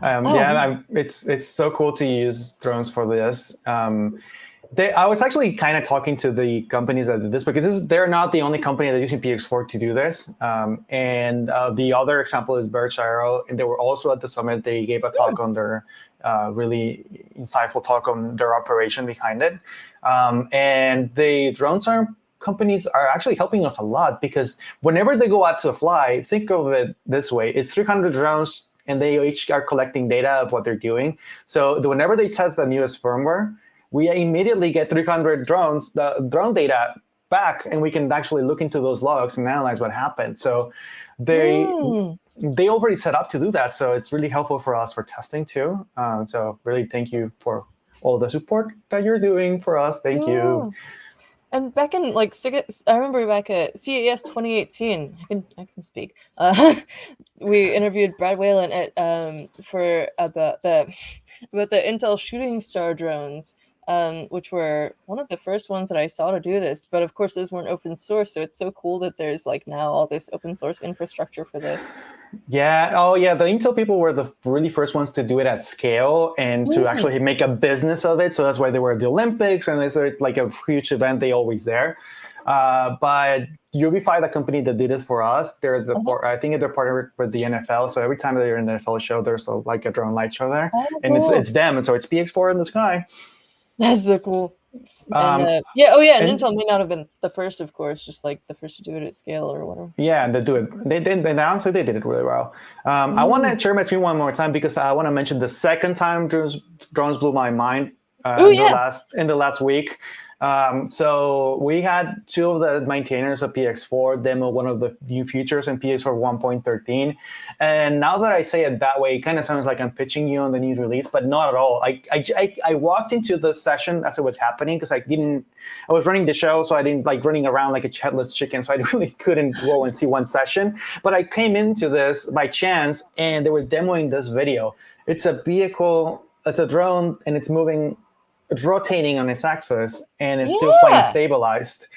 B: It's so cool to use drones for this. I was actually kind of talking to the companies that did this because they're not the only company that's using PX4 to do this. And the other example is Birch Arrow, and they were also at the summit. They gave a talk on their really insightful talk on their operation behind it. And the drone companies are actually helping us a lot because whenever they go out to fly, think of it this way: it's 300 drones, and they each are collecting data of what they're doing. So whenever they test the newest firmware, we immediately get 300 drones, the drone data back, and we can actually look into those logs and analyze what happened. So they already set up to do that. So it's really helpful for us for testing too. So really thank you for all the support that you're doing for us. Thank you.
A: And back in like I remember back at CES 2018, I can speak. We interviewed Brad Whalen at for about the Intel Shooting Star drones, which were one of the first ones that I saw to do this. But of course, those weren't open source, so it's so cool that there's like now all this open source infrastructure for this.
B: Yeah. Oh, yeah. The Intel people were the really first ones to do it at scale and to actually make a business of it. So that's why they were at the Olympics, and it's like a huge event. They always there. But UB5, the company that did it for us, they're I think they're partnered with the NFL. So every time they're in an NFL show, there's like a drone light show there, and
A: Cool.
B: it's them. And so it's PX4 in the sky.
A: That's so cool. And and Intel may not have been the first, of course, just like the first to do it at scale or whatever.
B: Yeah, they do it. They honestly they did it really well. I want to share my screen one more time because I want to mention the second time drones blew my mind in the last week. So we had two of the maintainers of PX4 demo one of the new features in PX4 1.13. And now that I say it that way, it kind of sounds like I'm pitching you on the new release, but not at all. I walked into the session as it was happening because I was running the show, so I didn't like running around like a headless chicken, so I really couldn't go and see one session. But I came into this by chance, and they were demoing this video. It's a vehicle, it's a drone, and it's moving. It's rotating on its axis, and it's still flying stabilized.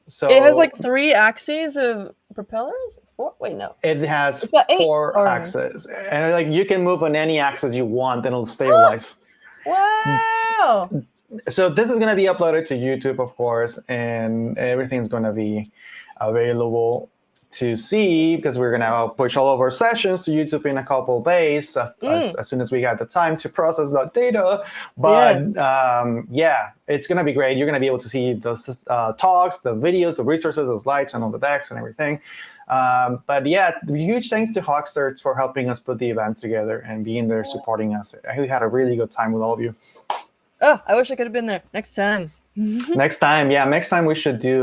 B: So
A: it has like 3 axes of propellers. 4? Wait, no.
B: It has 4 axes, and like you can move on any axis you want, and it'll stabilize.
A: Wow!
B: So this is going to be uploaded to YouTube, of course, and everything's going to be available to see because we're going to push all of our sessions to YouTube in a couple of days as soon as we got the time to process that data. But it's going to be great. You're going to be able to see the talks, the videos, the resources, the slides, and all the decks and everything. But yeah, huge thanks to Hackster for helping us put the event together and being there supporting us. I had a really good time with all of you.
A: Oh, I wish I could have been there next time.
B: Next time we should do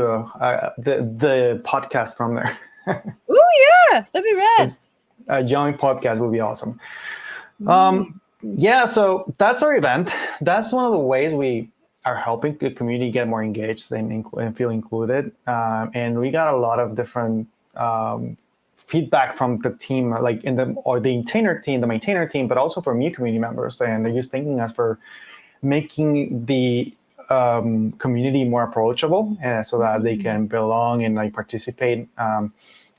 B: the podcast from there.
A: Oh yeah, that'd be rad.
B: A joint podcast would be awesome. So that's our event. That's one of the ways we are helping the community get more engaged and feel included. And we got a lot of different feedback from the team, like the maintainer team, but also from new community members. And they're just thanking us for making the community more approachable so that they can belong and like participate.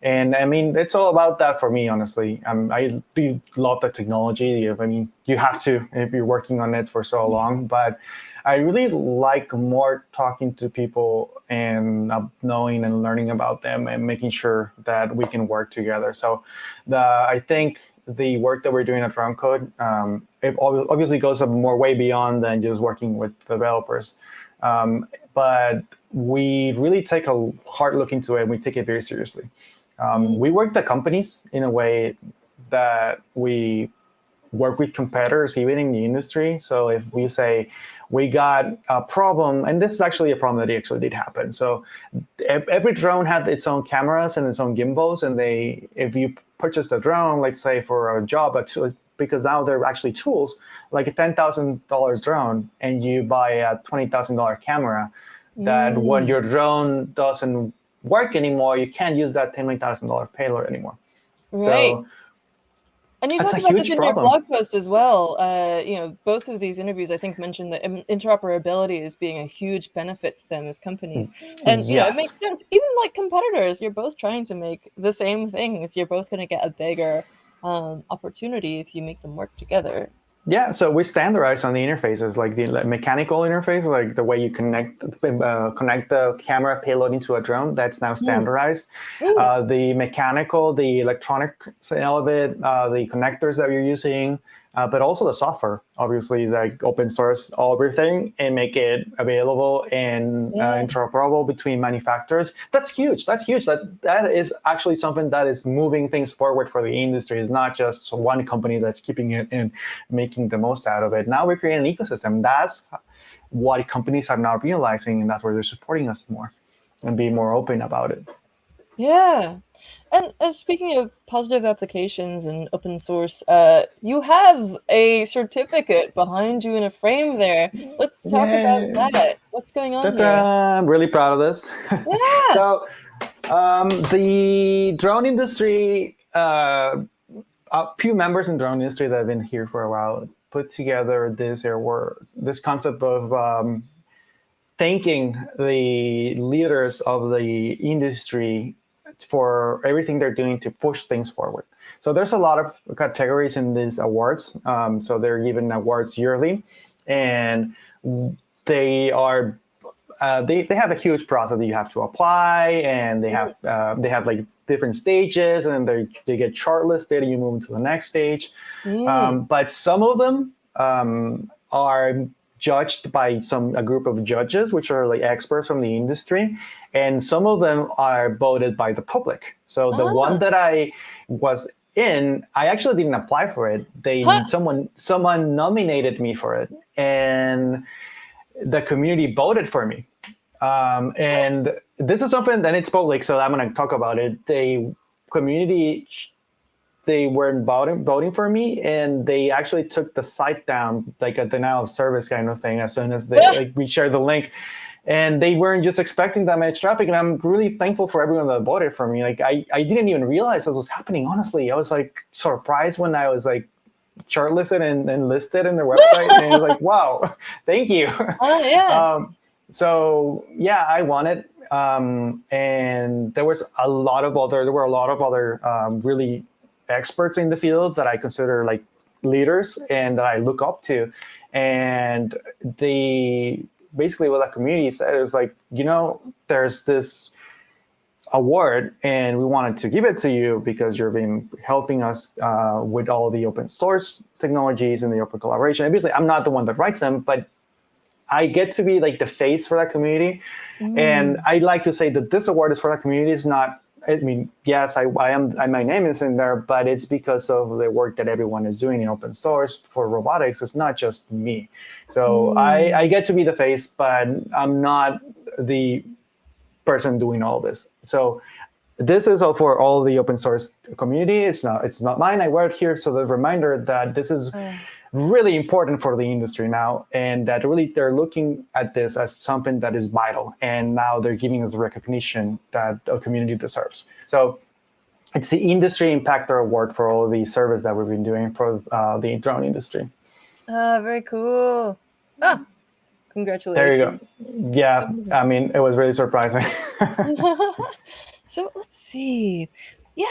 B: And I mean, it's all about that for me, honestly. I do love the technology. I mean, you have to if you're working on it for so long, but I really like more talking to people and knowing and learning about them and making sure that we can work together. So I think the work that we're doing at Dronecode, it obviously goes more way beyond than just working with developers. But we really take a hard look into it and we take it very seriously. We work the companies in a way that we work with competitors, even in the industry. So if we say we got a problem, and this is actually a problem that actually did happen. So every drone had its own cameras and its own gimbals, and if you purchase a drone, let's say for a job, because now they're actually tools, like a $10,000 drone, and you buy a $20,000 camera, that when your drone doesn't work anymore, you can't use that $10,000 payload anymore.
A: Right.
B: So
A: and you talk about this in your blog post as well. Both of these interviews, I think, mentioned that interoperability is being a huge benefit to them as companies. And, it makes sense. Even like competitors, you're both trying to make the same things. You're both going to get a bigger opportunity if you make them work together.
B: Yeah, so we standardize on the interfaces, like the mechanical interface, like the way you connect the camera payload into a drone. That's now standardized. The mechanical, the electronic of it, the connectors that you're using, but also the software, obviously, like open source everything and make it available and interoperable between manufacturers. That's huge. That is actually something that is moving things forward for the industry. It's not just one company that's keeping it and making the most out of it. Now we're creating an ecosystem. That's what companies are now realizing, and that's where they're supporting us more and being more open about it.
A: Yeah. And speaking of positive applications and open source, you have a certificate behind you in a frame there. Let's talk about
B: Yeah,
A: that. What's going on
B: that
A: here?
B: I'm really proud of this.
A: Yeah.
B: So the drone industry, a few members in the drone industry that have been here for a while put together this concept of thanking the leaders of the industry for everything they're doing to push things forward. So there's a lot of categories in these awards. So they're given awards yearly, and they are they have a huge process that you have to apply, and they have like different stages, and they get shortlisted, and you move into the next stage.
A: Mm.
B: But some of them are judged by a group of judges, which are like experts from the industry, and some of them are voted by the public. So the one
A: Ah.
B: that I was in, I actually didn't apply for it.
A: Huh.
B: Someone nominated me for it, and the community voted for me. And this is something that it's public, so I'm going to talk about it. The community, they weren't voting for me, and they actually took the site down, like a denial of service kind of thing, as soon as we shared the link. And they weren't just expecting that much traffic. And I'm really thankful for everyone that voted for me. Like I didn't even realize this was happening. Honestly, I was like surprised when I was like shortlisted and listed in their website, and it was like, wow, thank you.
A: Oh, yeah.
B: So yeah, I won it, and there were a lot of other really experts in the field that I consider like leaders and that I look up to, and they basically what that community said is like, there's this award, and we wanted to give it to you because you've been helping us with all the open source technologies and the open collaboration. Obviously, I'm not the one that writes them, but I get to be like the face for that community. And I like to say that this award is for that community. It's not, I mean, yes, I am, my name is in there, but it's because of the work that everyone is doing in open source for robotics. It's not just me. So I get to be the face, but I'm not the person doing all this. So this is all for all the open source community. It's not mine. I work here. So the reminder that this is really important for the industry now, and that really they're looking at this as something that is vital, and now they're giving us the recognition that a community deserves. So it's the Industry Impactor Award for all the service that we've been doing for the drone industry.
A: Very cool. Congratulations.
B: There you go. Yeah, I mean, it was really surprising.
A: So let's see. Yeah,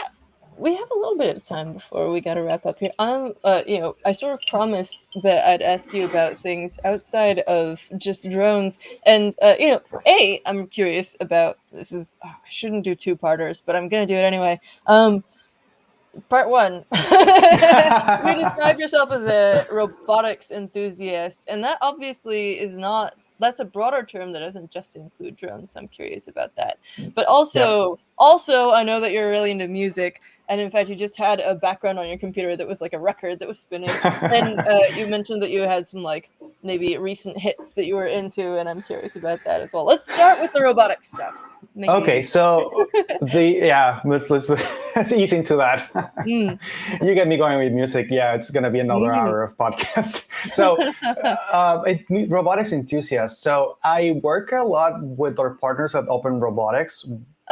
A: we have a little bit of time before we got to wrap up here. I sort of promised that I'd ask you about things outside of just drones, and I'm curious about this. I shouldn't do two-parters, but I'm gonna do it anyway. Part one. You describe yourself as a robotics enthusiast, and that obviously is not. That's a broader term that doesn't just include drones. So I'm curious about that. But also, I know that you're really into music, and in fact, you just had a background on your computer that was like a record that was spinning. And you mentioned that you had some like maybe recent hits that you were into, and I'm curious about that as well. Let's start with the robotics stuff.
B: Okay, so let's ease into that. You get me going with music. Yeah, it's gonna be another hour of podcast. So, robotics enthusiasts. So I work a lot with our partners at Open Robotics.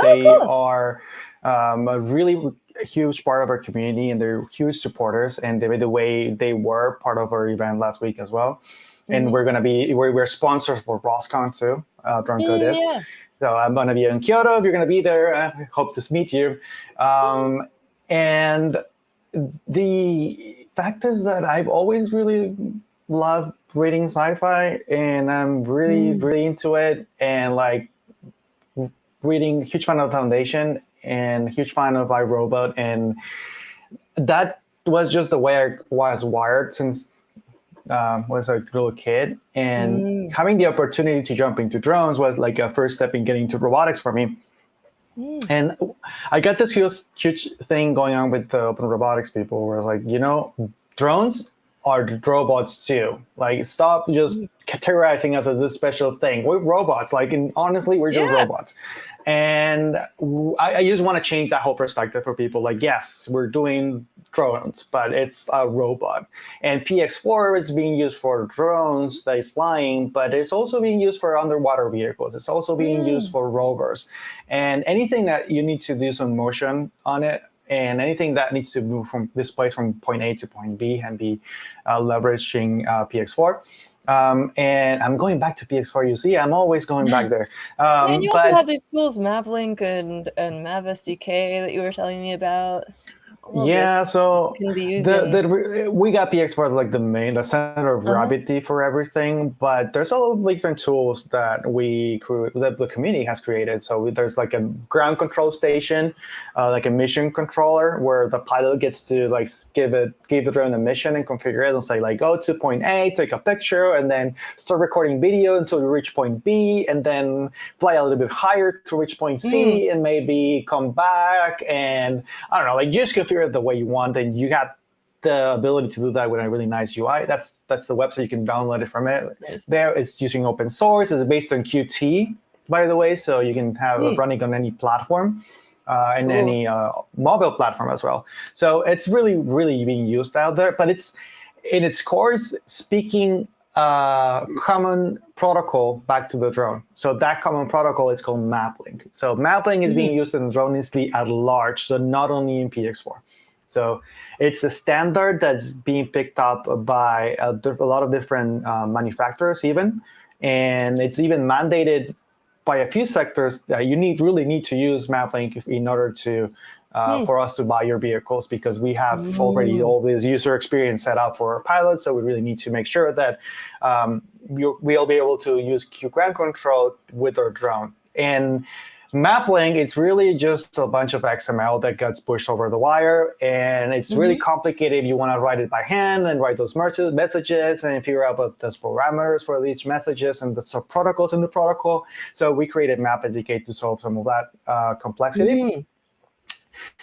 B: They are a really huge part of our community, and they're huge supporters. And the way they were part of our event last week as well. And we're sponsors for Roscon too. Dronecode is.
A: Yeah.
B: So I'm going to be in Kyoto. If you're going to be there, I hope to meet you. And the fact is that I've always really loved reading sci-fi, and I'm really, really into it. And like reading, huge fan of Foundation and huge fan of iRobot. And that was just the way I was wired since was a little kid, and having the opportunity to jump into drones was like a first step in getting to robotics for me. And I got this huge thing going on with the open robotics people where like, drones are robots too. Like, stop just categorizing us as this special thing. We're robots. Like, honestly, we're just robots. And I just want to change that whole perspective for people. Like, yes, we're doing drones, but it's a robot. And PX4 is being used for drones that are flying, but it's also being used for underwater vehicles. It's also being used for rovers. And anything that you need to do some motion on it, and anything that needs to move from this place from point A to point B and be leveraging PX4. And I'm going back to PX4. You see, I'm always going back there.
A: And you also have these tools, MavLink and Mav SDK that you were telling me about.
B: Yeah, so
A: can be using...
B: we got PX4 like the center of gravity for everything, but there's a lot of different tools that that the community has created. So there's like a ground control station, like a mission controller, where the pilot gets to like give the drone a mission and configure it and say like, go to point A, take a picture, and then start recording video until you reach point B, and then fly a little bit higher to reach point C, and maybe come back, and I don't know, like just configure it the way you want, and you got the ability to do that with a really nice UI. That's the website. You can download it from it. Nice. There, it's using open source. It's based on Qt, by the way, so you can have it running on any platform and any mobile platform as well. So it's really, really being used out there. But it's in its core, it's speaking common protocol back to the drone. So that common protocol is called MavLink. So MavLink is being used in the drone industry at large, so not only in PX4. So it's a standard that's being picked up by a lot of different manufacturers even, and it's even mandated by a few sectors that you really need to use MavLink in order to for us to buy your vehicles, because we have already all this user experience set up for our pilots. So we really need to make sure that we'll be able to use ground control with our drone. And MavLink, it's really just a bunch of XML that gets pushed over the wire, and it's really complicated if you want to write it by hand and write those messages and figure out what those parameters for each messages and the sub-protocols in the protocol. So we created Map SDK to solve some of that complexity.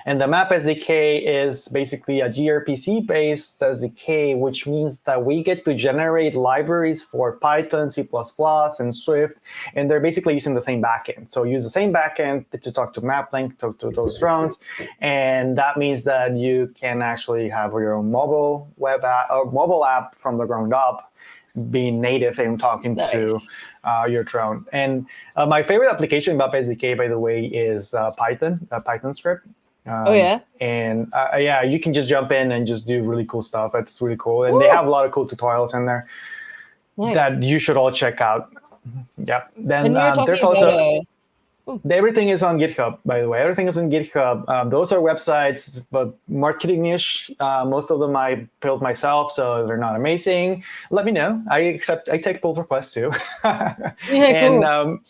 B: And the Map SDK is basically a gRPC-based SDK, which means that we get to generate libraries for Python, C++, and Swift, and they're basically using the same backend. So use the same backend to talk to MavLink, talk to those drones, and that means that you can actually have your own mobile web app or mobile app from the ground up, being native and talking to your drone. And my favorite application about SDK, by the way, is Python, a Python script. And you can just jump in and just do really cool stuff. It's really cool. And they have a lot of cool tutorials in there that you should all check out. Yeah. Then there's also... Everything is on GitHub, by the way. Everything is on GitHub. Those are websites, but marketing niche. Most of them I built myself, so they're not amazing. Let me know. I take pull requests too.
A: Cool.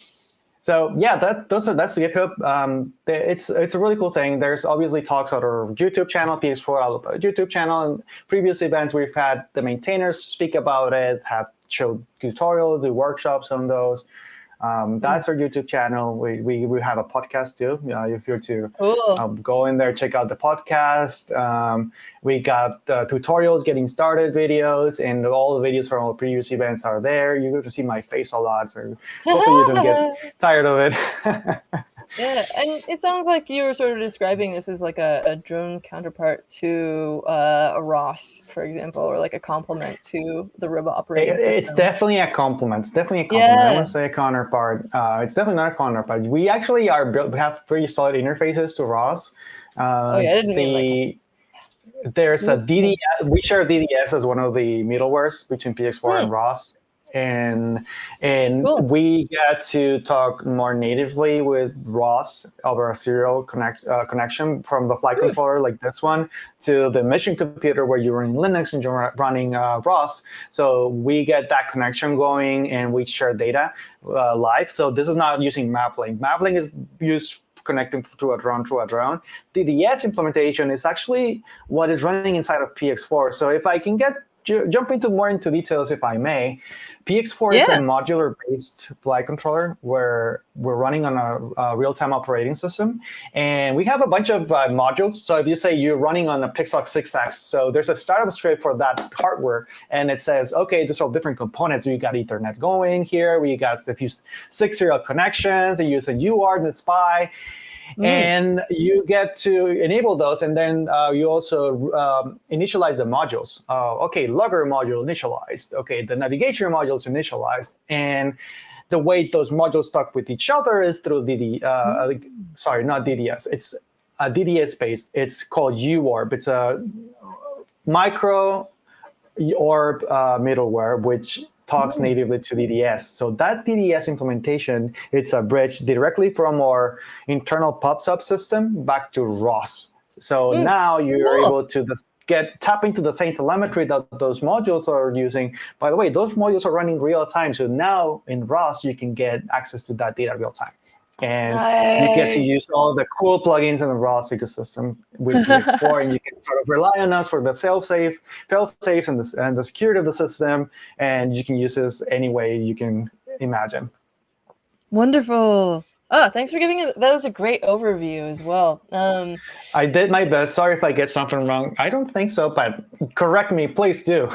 B: So yeah, that's GitHub. It's a really cool thing. There's obviously talks on our YouTube channel, PX4 YouTube channel, and previous events we've had the maintainers speak about it, have showed tutorials, do workshops on those. That's our YouTube channel. We have a podcast too. If you're to go in there, check out the podcast. We got tutorials, getting started videos, and all the videos from all the previous events are there. You get to see my face a lot, so hopefully you don't get tired of it.
A: Yeah, and it sounds like you were sort of describing this as like a drone counterpart to a ROS, for example, or like a complement to the robot operating system.
B: It's definitely a complement. It's definitely a complement. I wouldn't say a counterpart. It's definitely not a counterpart. We actually we have pretty solid interfaces to ROS.
A: I didn't mean like...
B: There's a DDS. We share DDS as one of the middlewares between PX4 and ROS. And we get to talk more natively with ROS over a serial connection from the flight controller like this one to the mission computer where you're running Linux and you're running ROS. So we get that connection going and we share data live. So this is not using MavLink. MavLink is used connecting to a drone through a drone. DDS implementation is actually what is running inside of PX4. So if I can get jump into more into details, if I may, PX4 is a modular-based flight controller where we're running on a real-time operating system, and we have a bunch of modules. So if you say you're running on a Pixel 6X, so there's a startup script for that hardware, and it says, okay, these are different components. We got Ethernet going here. We got a few 6 serial connections. You use a UART and a SPI. And you get to enable those, and then you also initialize the modules. Okay, logger module initialized. Okay, the navigation module is initialized, and the way those modules talk with each other is through sorry, not DDS. It's a DDS based. It's called UORB. It's a micro orb middleware, which talks natively to DDS. So that DDS implementation, it's a bridge directly from our internal pub subsystem back to ROS. So now you're able to tap into the same telemetry that those modules are using. By the way, those modules are running real time. So now in ROS, you can get access to that data real time. And you get to use all the cool plugins in the ROS ecosystem with PX4, and you can sort of rely on us for the fail-safes and the security of the system, and you can use this any way you can imagine.
A: Wonderful. Oh, thanks for giving it. That was a great overview as well.
B: I did my best. Sorry if I get something wrong. I don't think so, but correct me, please do.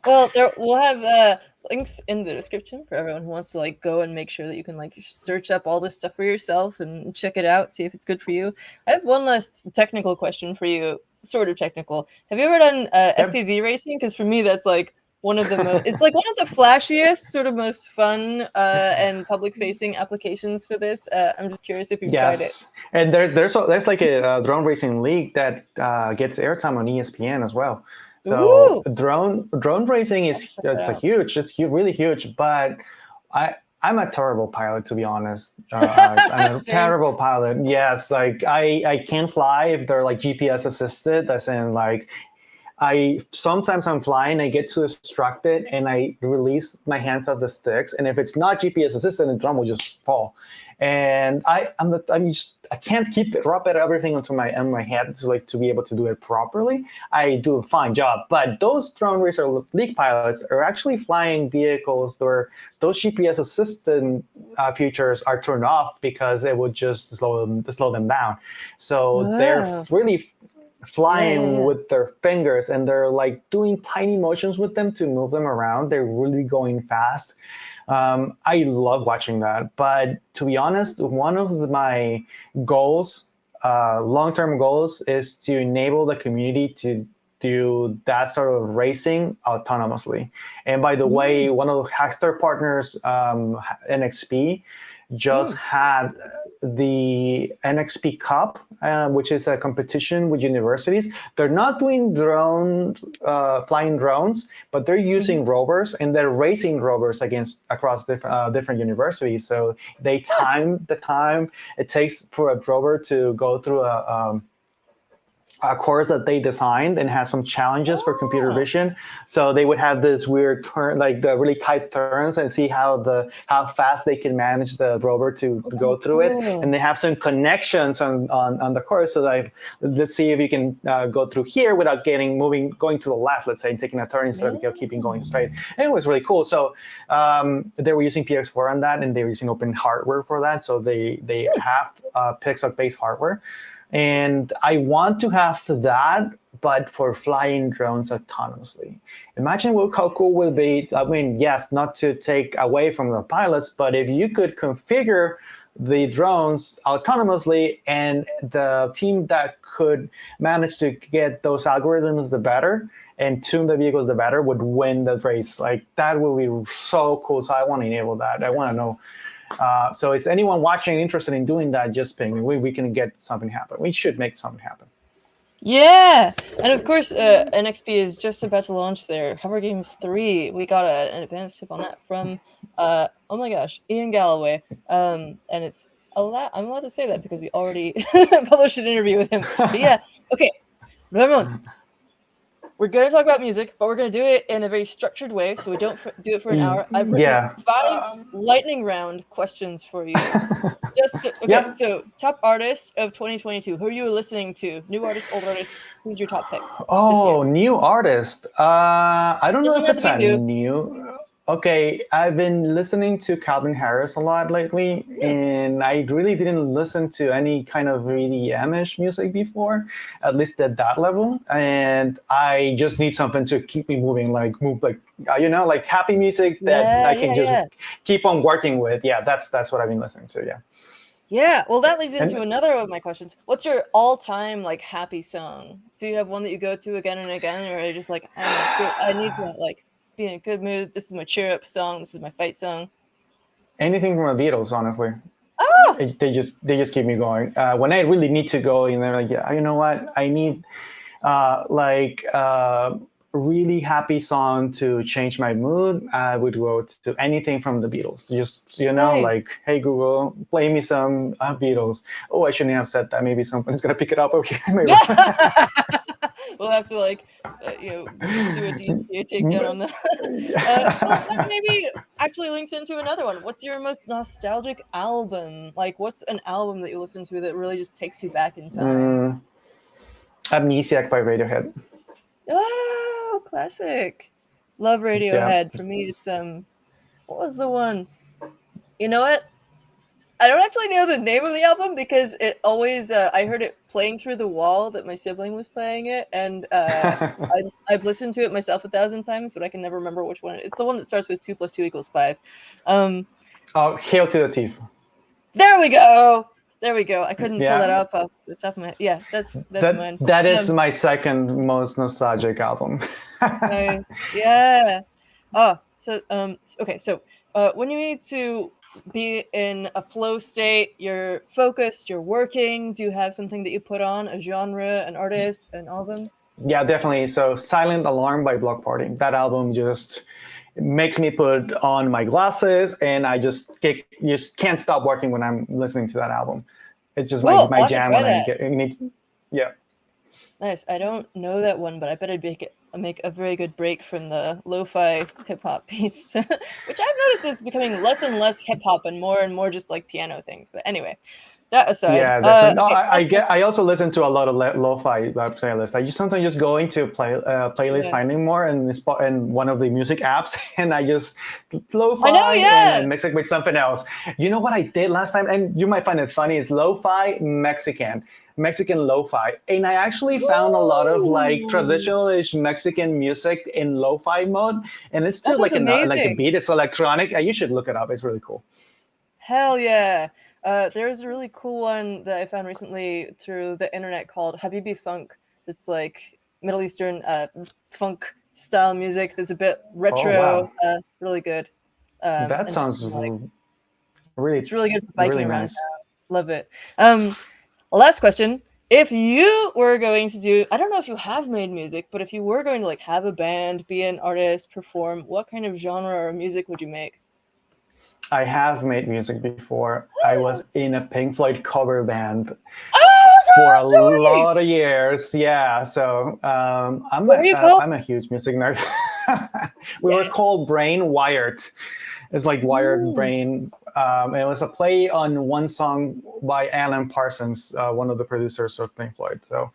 A: Well, we'll have links in the description for everyone who wants to like go and make sure that you can like search up all this stuff for yourself and check it out, see if it's good for you. I have one last technical question for you, sort of technical. Have you ever done FPV racing? Because for me, that's like one of the most. It's like one of the flashiest, sort of most fun and public-facing applications for this. I'm just curious if you've tried it.
B: And there's like a drone racing league that gets airtime on ESPN as well. So drone racing is really huge, but I'm a terrible pilot, to be honest. I'm a terrible pilot. Yes, like I can't fly if they're like GPS assisted. As in, like sometimes I'm flying, I get too distracted, and I release my hands off the sticks. And if it's not GPS assisted, the drone will just fall. And I can't wrap everything onto my head to be able to do it properly. I do a fine job, but those drone racer league pilots are actually flying vehicles where those GPS assistant features are turned off because it would just slow them down. So they're really flying with their fingers, and they're like doing tiny motions with them to move them around. They're really going fast. I love watching that. But to be honest, one of my goals, long-term goals, is to enable the community to do that sort of racing autonomously. And by the way, one of the Hackster partners, NXP, just had the NXP Cup, which is a competition with universities. They're not doing flying drones, but they're using rovers, and they're racing rovers across different universities. So they time the time it takes for a rover to go through a course that they designed, and has some challenges for computer vision. So they would have this weird turn, like the really tight turns, and see how fast they can manage the rover to go through it. And they have some connections on the course. So like, let's see if you can go through here without going to the left, let's say, and taking a turn instead of keeping going straight. And it was really cool. So they were using PX4 on that, and they were using open hardware for that. So they have Pixel-based hardware. And I want to have that, but for flying drones autonomously. Imagine how cool it would be. I mean, yes, not to take away from the pilots, but if you could configure the drones autonomously, and the team that could manage to get those algorithms the better and tune the vehicles the better would win the race. Like, that would be so cool. So I want to enable that. I want to know. So is anyone watching interested in doing that? Just ping me. We can get something happen. We should make something happen.
A: Yeah, and of course, NXP is just about to launch their Hover Games 3. We got an advanced tip on that from, oh my gosh, Ian Galloway. And it's I'm allowed to say that because we already published an interview with him. But yeah, okay, Ramón, we're going to talk about music, but we're going to do it in a very structured way, so we don't do it for an hour. I've written 5 lightning round questions for you. So top artist of 2022. Who are you listening to? New artist, old artist? Who's your top pick?
B: Oh, new artist. I don't know if it's a
A: new.
B: new. Okay, I've been listening to Calvin Harris a lot lately, and I really didn't listen to any kind of EDM-ish music before, at least at that level. And I just need something to keep me moving, like happy music that I can just keep on working with. Yeah, that's what I've been listening to. Yeah.
A: Yeah, well, that leads into another of my questions. What's your all-time like happy song? Do you have one that you go to again and again, or are you just like, I need to like be in a good mood? This is my cheer-up song. This is my fight song.
B: Anything from the Beatles, honestly.
A: Oh!
B: They just keep me going. When I really need to go, and they're like, yeah, you know what? I need really happy song to change my mood. I would go to anything from the Beatles. Just like, hey Google, play me some Beatles. Oh, I shouldn't have said that. Maybe someone's gonna pick it up. Okay,
A: we'll have to do a deep takedown on that. That maybe actually links into another one. What's your most nostalgic album? Like, what's an album that you listen to that really just takes you back in time?
B: Amnesiac by Radiohead.
A: Oh, classic. Love Radiohead. For me, it's what was the one? You know what? I don't actually know the name of the album because it always I heard it playing through the wall that my sibling was playing it, and I've listened to it myself 1,000 times, but I can never remember which one. It's the one that starts with 2 + 2 = 5.
B: Hail to the Thief.
A: There we go. I couldn't pull that up off the top of my head. Yeah, that's mine.
B: That is my second most nostalgic album.
A: Nice. Yeah. Oh, so okay. So when you need to be in a flow state, you're focused, you're working, do you have something that you put on, a genre, an artist, an album?
B: Yeah, definitely. So Silent Alarm by Block Party. That album just makes me put on my glasses, and I just can't stop working when I'm listening to that album. It's just my jam when I need. Yeah.
A: Nice. I don't know that one, but I bet I'd make a very good break from the lo-fi hip-hop beats, which I've noticed is becoming less and less hip-hop and more just like piano things. But anyway, that aside.
B: Yeah, definitely. I also listen to a lot of lo-fi playlists. I just sometimes go into playlist finding more and one of the music apps, and I just lo-fi and mix it with something else. You know what I did last time, and you might find it funny, is lo-fi Mexican lo-fi, and I actually found a lot of like traditional-ish Mexican music in lo-fi mode, and it's still like a beat. It's electronic. You should look it up. It's really cool.
A: Hell yeah. There's a really cool one that I found recently through the internet called Habibi Funk. It's like Middle Eastern funk style music that's a bit retro, really good.
B: That sounds really.
A: It's really good for biking around.
B: Nice.
A: Love it. Last question. If you were going to do, I don't know if you have made music, but if you were going to like have a band, be an artist, perform, what kind of genre or music would you make?
B: I have made music before. I was in a Pink Floyd cover band for a lot of years. Yeah, so I'm a huge music nerd. We were called Brain Wired. It's like Wired Brain. And it was a play on one song by Alan Parsons, one of the producers of Pink Floyd. So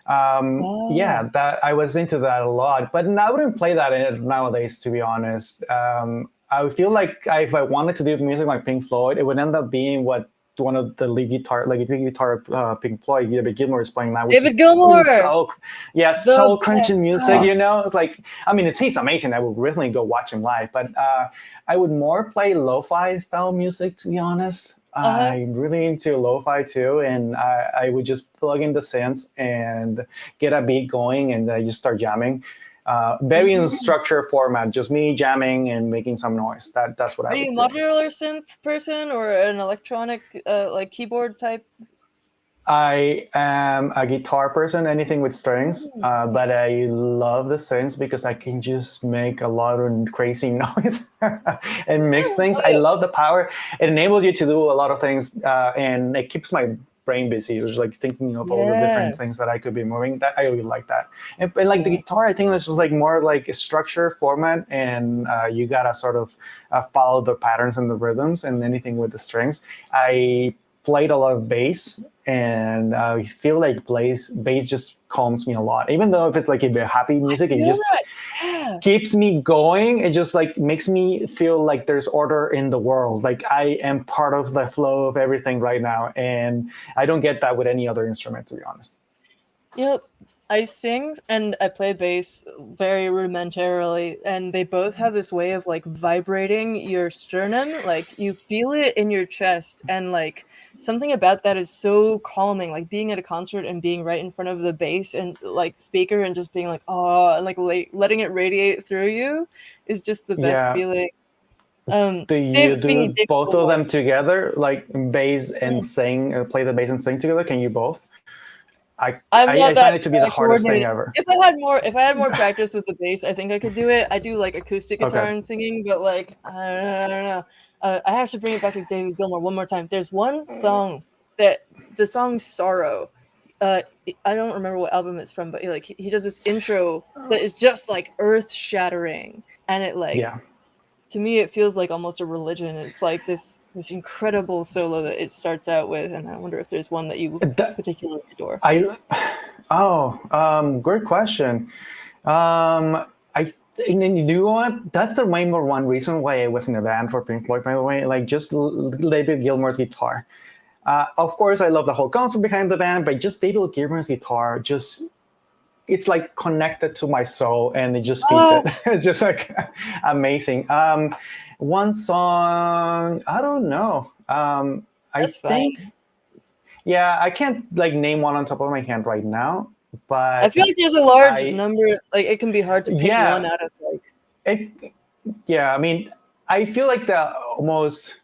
B: that I was into that a lot, but I wouldn't play that nowadays, to be honest. I feel like if I wanted to do music like Pink Floyd, it would end up being what one of the lead guitar of Pink Floyd, David Gilmour, is playing now.
A: David Gilmour!
B: So crunchy music, you know? It's like, I mean, he's amazing. I would really go watch him live, but I would more play lo-fi style music, to be honest. I'm really into lo-fi too, and I would just plug in the synths and get a beat going, and I just start jamming. Very in structure format, just me jamming and making some noise. That's what I would do.
A: Are you a modular synth person or an electronic like keyboard type?
B: I am a guitar person, anything with strings, but I love the synths because I can just make a lot of crazy noise and mix things. I love the power. It enables you to do a lot of things, and it keeps my brain busy. It was like thinking of all the
A: Yeah.
B: different things that I could be moving. That I really like that. And like the guitar, I think it's just like more like a structure format, and you gotta sort of follow the patterns and the rhythms, and anything with the strings. I played a lot of bass, and I feel like bass just calms me a lot. Even though if it's like a bit happy music, it just keeps me going. It just like makes me feel like there's order in the world. Like I am part of the flow of everything right now, and I don't get that with any other instrument, to be honest.
A: I sing and I play bass very rudimentarily, and they both have this way of like vibrating your sternum. Like you feel it in your chest, and like something about that is so calming. Like being at a concert and being right in front of the bass and like speaker and just being like, oh, and like letting it radiate through you is just the best feeling.
B: Do you do both of them together, like bass and sing, or play the bass and sing together? Can you both? I find it to be the hardest thing ever.
A: If I had more practice with the bass, I think I could do it. I do like acoustic guitar and singing, but like I don't know. I have to bring it back to David Gilmour one more time. There's one song the song "Sorrow." I don't remember what album it's from, but he does this intro that is just like earth shattering, and it like.
B: Yeah.
A: To me, it feels like almost a religion. It's like this incredible solo that it starts out with, and I wonder if there's one that you particularly adore.
B: Great question. And then you know what? That's the number one reason why I was in a band for Pink Floyd, by the way. Like just David Gilmour's guitar. Of course, I love the whole concept behind the band, but just David Gilmour's guitar it's like connected to my soul, and it just feeds it. It's just like amazing. One song, I don't know. I think, yeah, I can't like name one on top of my hand right now, but
A: I feel like there's a large number. Like it can be hard to pick one out of like.
B: I mean, I feel like the most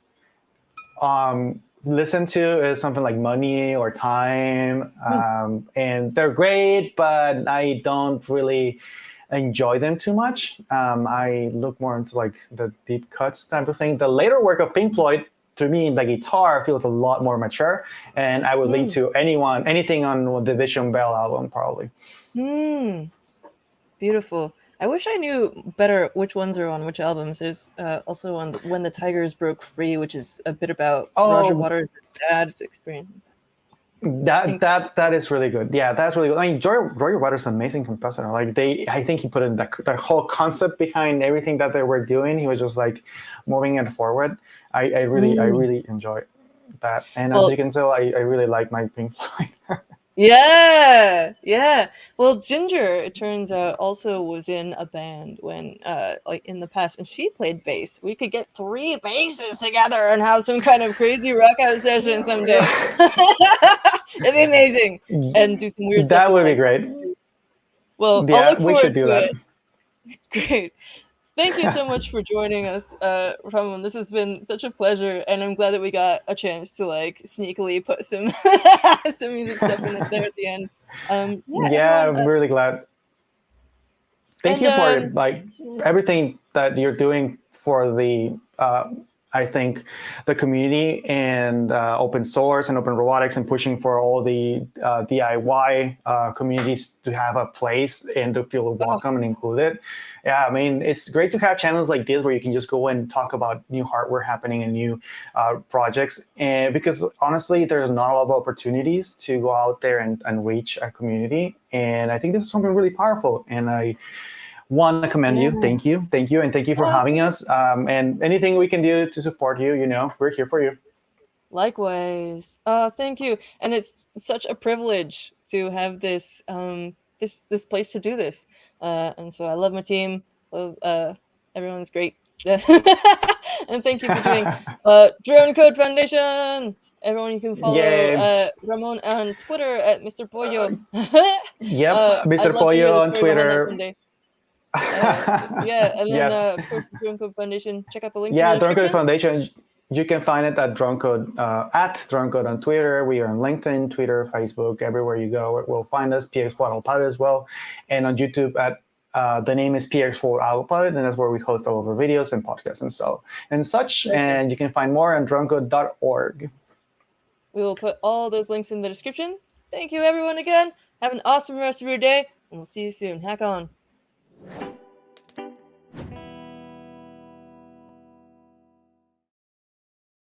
B: listen to is something like Money or Time, and they're great, but I don't really enjoy them too much. I look more into like the deep cuts type of thing. The later work of Pink Floyd, to me, the guitar feels a lot more mature, and I would lead to anything on the Vision Bell album, probably.
A: Beautiful. I wish I knew better which ones are on which albums. There's also on When the Tigers Broke Free, which is a bit about Roger Waters' dad's experience.
B: That is really good. Yeah, that's really good. I mean, Roger Waters is an amazing composer. Like I think he put in the whole concept behind everything that they were doing. He was just like moving it forward. I really enjoy that. And as you can tell, I really like my Pink Floyd.
A: Yeah. Well, Ginger, it turns out, also was in a band when, like in the past, and she played bass. We could get 3 basses together and have some kind of crazy rock out session someday. It'd be amazing, and do some weird stuff.
B: That would be great.
A: Well, yeah, I'll look forward
B: we should do
A: to
B: that.
A: It. Great. Thank you so much for joining us, Ramón. This has been such a pleasure, and I'm glad that we got a chance to like sneakily put some some music stuff in there at the end.
B: I'm really glad. Thank you for like everything that you're doing for the I think the community and open source and open robotics, and pushing for all the DIY communities to have a place and to feel welcome and included. Yeah, I mean, it's great to have channels like this where you can just go and talk about new hardware happening and new projects. And because honestly, there's not a lot of opportunities to go out there and reach a community. And I think this is something really powerful. And I want to commend you. Thank you. And thank you for having us. And anything we can do to support you, we're here for you.
A: Likewise. Thank you. And it's such a privilege to have this this place to do this. And so I love my team. Everyone's great. And thank you for doing Dronecode Foundation. Everyone, you can follow Ramón on Twitter at Mr. Pollo.
B: Mr. Pollo on Twitter.
A: And then of course the Dronecode Foundation. Check out the links.
B: Dronecode Foundation. You can find it at Dronecode at Dronecode on Twitter. We are on LinkedIn, Twitter, Facebook, everywhere you go. We'll find us, PX4 Autopilot as well, and on YouTube at the name is PX4 Autopilot, and that's where we host all of our videos and podcasts and such. And you can find more on Dronecode.org.
A: We will put all those links in the description. Thank you, everyone, again. Have an awesome rest of your day, and we'll see you soon. Hack on.